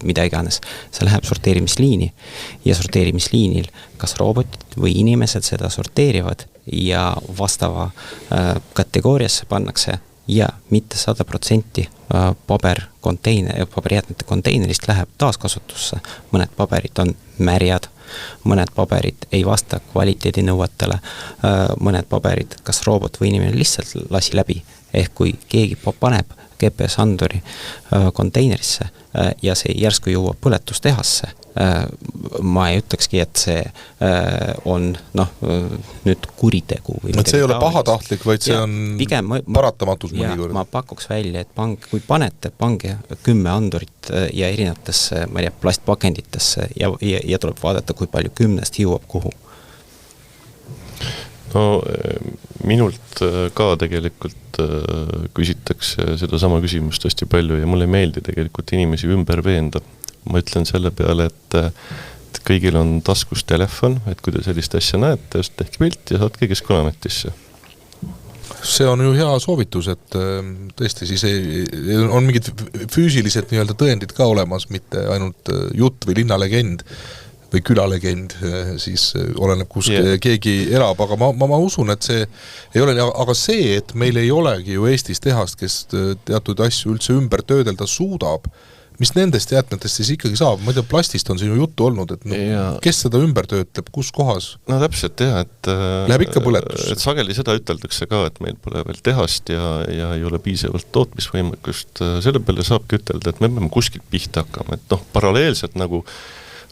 mida iganes. See läheb sorteerimisliini ja sorteerimisliinil kas robotid või inimesed seda sorteerivad ja vastava kategooriasse pannakse ja mitte 100% paberijäätmete konteinerist läheb taaskasutusse. Mõned paberid on märjad, mõned paberid ei vasta kvaliteedinõuetele, mõned paberid, kas robot või inimene lihtsalt lasi läbi. Ehk kui keegi paneb GPS-anduri konteinerisse ja see järsku jõuab põletustehasse, ma ei ütlekski, et see on nüüd kuritegu. See ei ole pahatahtlik, vaid see on paratamatus mõnikord. Ma pakuks välja, et kui panete 10 andurit ja erinevatesse, ma ei tea, plastpakenditesse ja tuleb vaadata, kui palju 10 jõuab kuhu. Minult ka tegelikult küsitakse seda sama küsimust hästi palju ja mulle ei meeldi tegelikult inimesi ümber veenda. Ma ütlen selle peale, et kõigil on taskus telefon, et kui te sellist asja näete, just tehke pilt ja saatke Keskkonnaametisse. See on ju hea soovitus, et tõesti siis on mingid füüsilised nii-öelda tõendid ka olemas, mitte ainult jutt või linnalegend või külalegend, siis oleneb, kus keegi elab, aga ma usun, et see ei ole, aga see, et meil ei olegi ju Eestis tehast, kes teatud asju üldse ümber töödelda suudab, mis nendest jäätmetest siis ikkagi saab? Ma ei tea, plastist on siin ju juttu olnud, et kes seda ümber töötleb, kus kohas? No täpselt et läheb ikka põletus. Et sageli seda üteldakse ka, et meil pole veel tehast ja ei ole piisavalt tootmisvõimekust. Selle peale saabki ütelda, et me peame kuskilt pihta hakkama, et paralleelselt nagu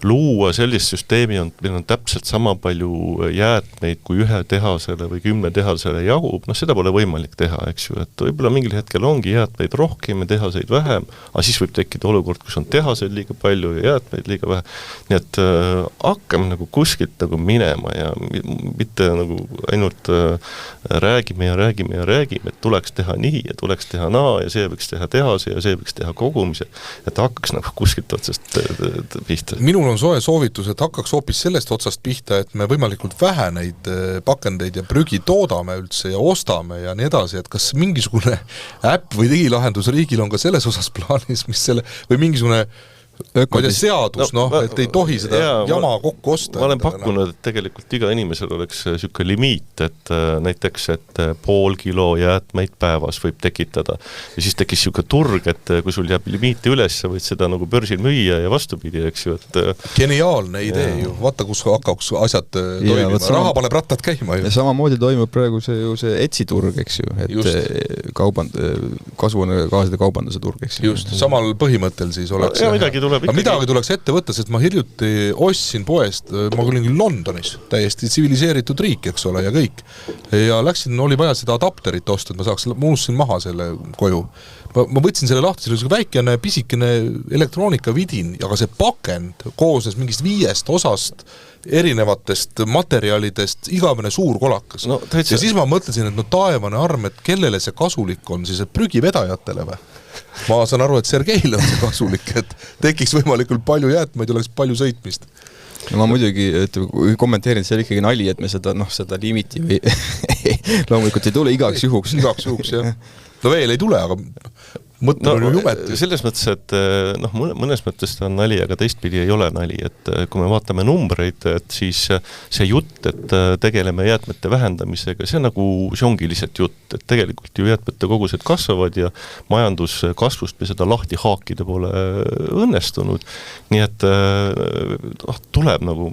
luua sellist süsteemi, meil on täpselt sama palju jäätmeid kui ühe tehasele või 10 tehasele jagub, seda pole võimalik teha, eks ju, et võib-olla mingil hetkel ongi jäätmeid rohkem ja tehaseid vähem, aga siis võib tekkida olukord, kus on tehaseid liiga palju ja jäätmeid liiga vähe, nii et hakkame nagu kuskilt nagu minema ja mitte nagu ainult räägime, et tuleks teha nii ja tuleks teha naa ja see võiks teha tehase ja see võiks teha kogumise, et hakkaks nagu kuskilt otsast pihta. Minul on soe soovitus, et hakkaks hoopis sellest otsast pihta, et me võimalikult vähe neid pakendeid ja prügi toodame üldse ja ostame ja nii edasi, et kas mingisugune äpp või digilahendus riigil on ka selles osas plaanis, mis selle, või mingisugune seadus, et ei tohi seda jama kokku osta. Ma olen pakkunud, et tegelikult iga inimesel oleks selline limiit, et näiteks, et 0,5 kilo jäätmeid päevas võib tekitada. Ja siis tekkis selline turg, et kui sul jääb limiiti üles, sa võid seda nagu börsil müüa ja vastupidi, eks ju. Geniaalne idee ju. Vaata, kus hakkaks asjad toimima. Raha paneb rattad käima ju. Ja samamoodi toimub praegu see etsiturg, eks ju. Et kasvuhoonegaaside kaubanduse turg, eks ju. Just, samal põhimõttel siis oleks. Ja midagi tuleks ette võtta, sest ma hiljuti ostsin poest, ma olingi Londonis, täiesti tsiviliseeritud riik, eks ole, ja kõik. Ja oli vaja seda adapterit osta, et ma unustasin maha selle koju. Ma võtsin selle lahti, see oli väikene, pisikene elektroonikavidin, aga see pakend koosnes mingist 5 osast erinevatest materjalidest, igavene suur kolakas. Ja siis ma mõtlesin, et taevane arm, et kellele see kasulik on, siis et prügivedajatele või? Ma saan aru, et Sergeile on see kasulik, et tekiks võimalikult palju jäätmeid, oleks palju sõitmist. No ma muidugi kommenteerin, see oli ikkagi nali, et me seda limiti või loomulikult ei tule igaks juhuks. Igaks juhuks, jah. No veel ei tule, aga mõtlen on ju jumeti. Selles mõttes, et mõnes mõttes ta on nali, aga teistpidi ei ole nali, et kui me vaatame numbreid, et siis see jutt, et tegeleme jäätmete vähendamisega, see ongi lihtsalt jutt, et tegelikult ju jäätmete kogused kasvavad ja majanduskasvust me seda lahti haakida pole õnnestunud, nii et tuleb nagu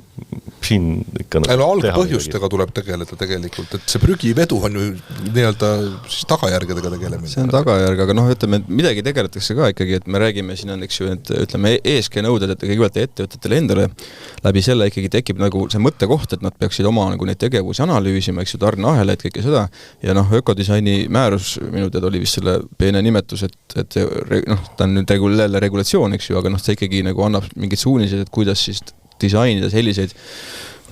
siin ikka algpõhjustega tuleb tegeleda tegelikult, et see prügivedu on ju nii-öelda siis tagajärgedega tegelemine. See on tagajärg, aga ütleme, et midagi tegeletakse ka ikkagi, et me räägime siin on, eks ju, et ütleme ESG nõuded, et kõigepealt ettevõtetele endale läbi selle ikkagi tekib nagu see mõttekoht, et nad peaksid oma nagu neid tegevusi analüüsima, eks ju, tarneahelaid, kõike seda, ja ökodisaini määrus minu teada oli vist selle peene nimetus, et ta on nüüd regulatsioon, eks ju, aga see ikkagi nagu annab mingid suunised, et kuidas siis disainida selliseid,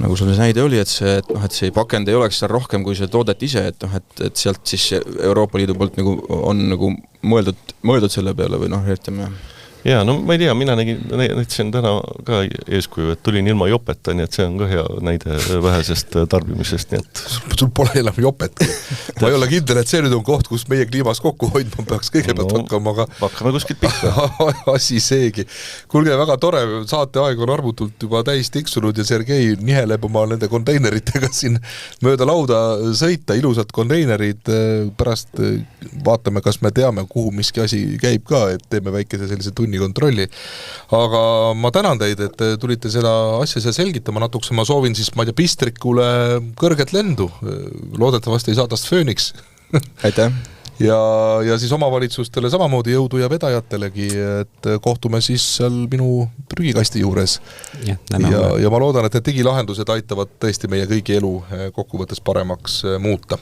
nagu sul see näide oli, et see pakend ei oleks seal rohkem kui see toodet ise, et sealt siis Euroopa Liidu poolt nagu on nagu mõeldud selle peale või ütleme. Jaa, no ma ei tea, mina näitasin täna ka eeskuju, et tulin ilma jopeta, nii et see on ka hea näide vähesest tarbimisest, nii et... Sul pole enam jopet. Ma ei ole kindel, et see nüüd on koht, kus meie kliimas kokku hoidma peaks kõigepealt hakkama, aga... Hakkame kuskilt pihta. Asi seegi. Kuulge, väga tore, saateaeg on arvutult juba täis tiksunud ja Sergei niheleb oma nende konteineritega siin mööda lauda sõita, ilusad konteinerid, pärast vaatame, kas me teame, kuhu miski asi käib ka, et teeme väikese sellise tunni kontrolli. Aga ma tänan teid, et tulite seda asja selgitama natukese, ma soovin siis, ma ei tea, Pistrikule kõrget lendu, loodetavasti ei saa tast fööniks. Aitäh! Ja siis omavalitsustele samamoodi jõudu ja vedajatelegi, et kohtume siis seal minu prügikasti juures. Ja ma loodan, et need digilahendused aitavad tõesti meie kõigi elu kokkuvõttes paremaks muuta.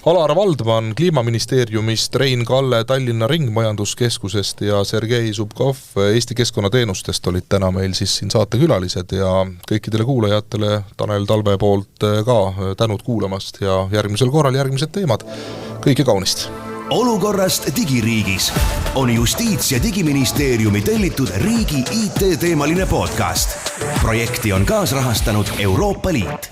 Alar Valdman Kliimaministeeriumist, Rein Kalle Tallinna Ringmajanduskeskusest ja Sergei Zubkov Eesti Keskkonnateenustest olid täna meil siis siin saatekülalised ja kõikidele kuulajatele Tanel Talve poolt ka tänud kuulamast ja järgmisel korral järgmised teemad. Kõike kaunist! Olukorrast digiriigis on Justiits- ja Digiministeeriumi tellitud riigi IT-teemaline podcast. Projekti on kaasrahastanud Euroopa Liit.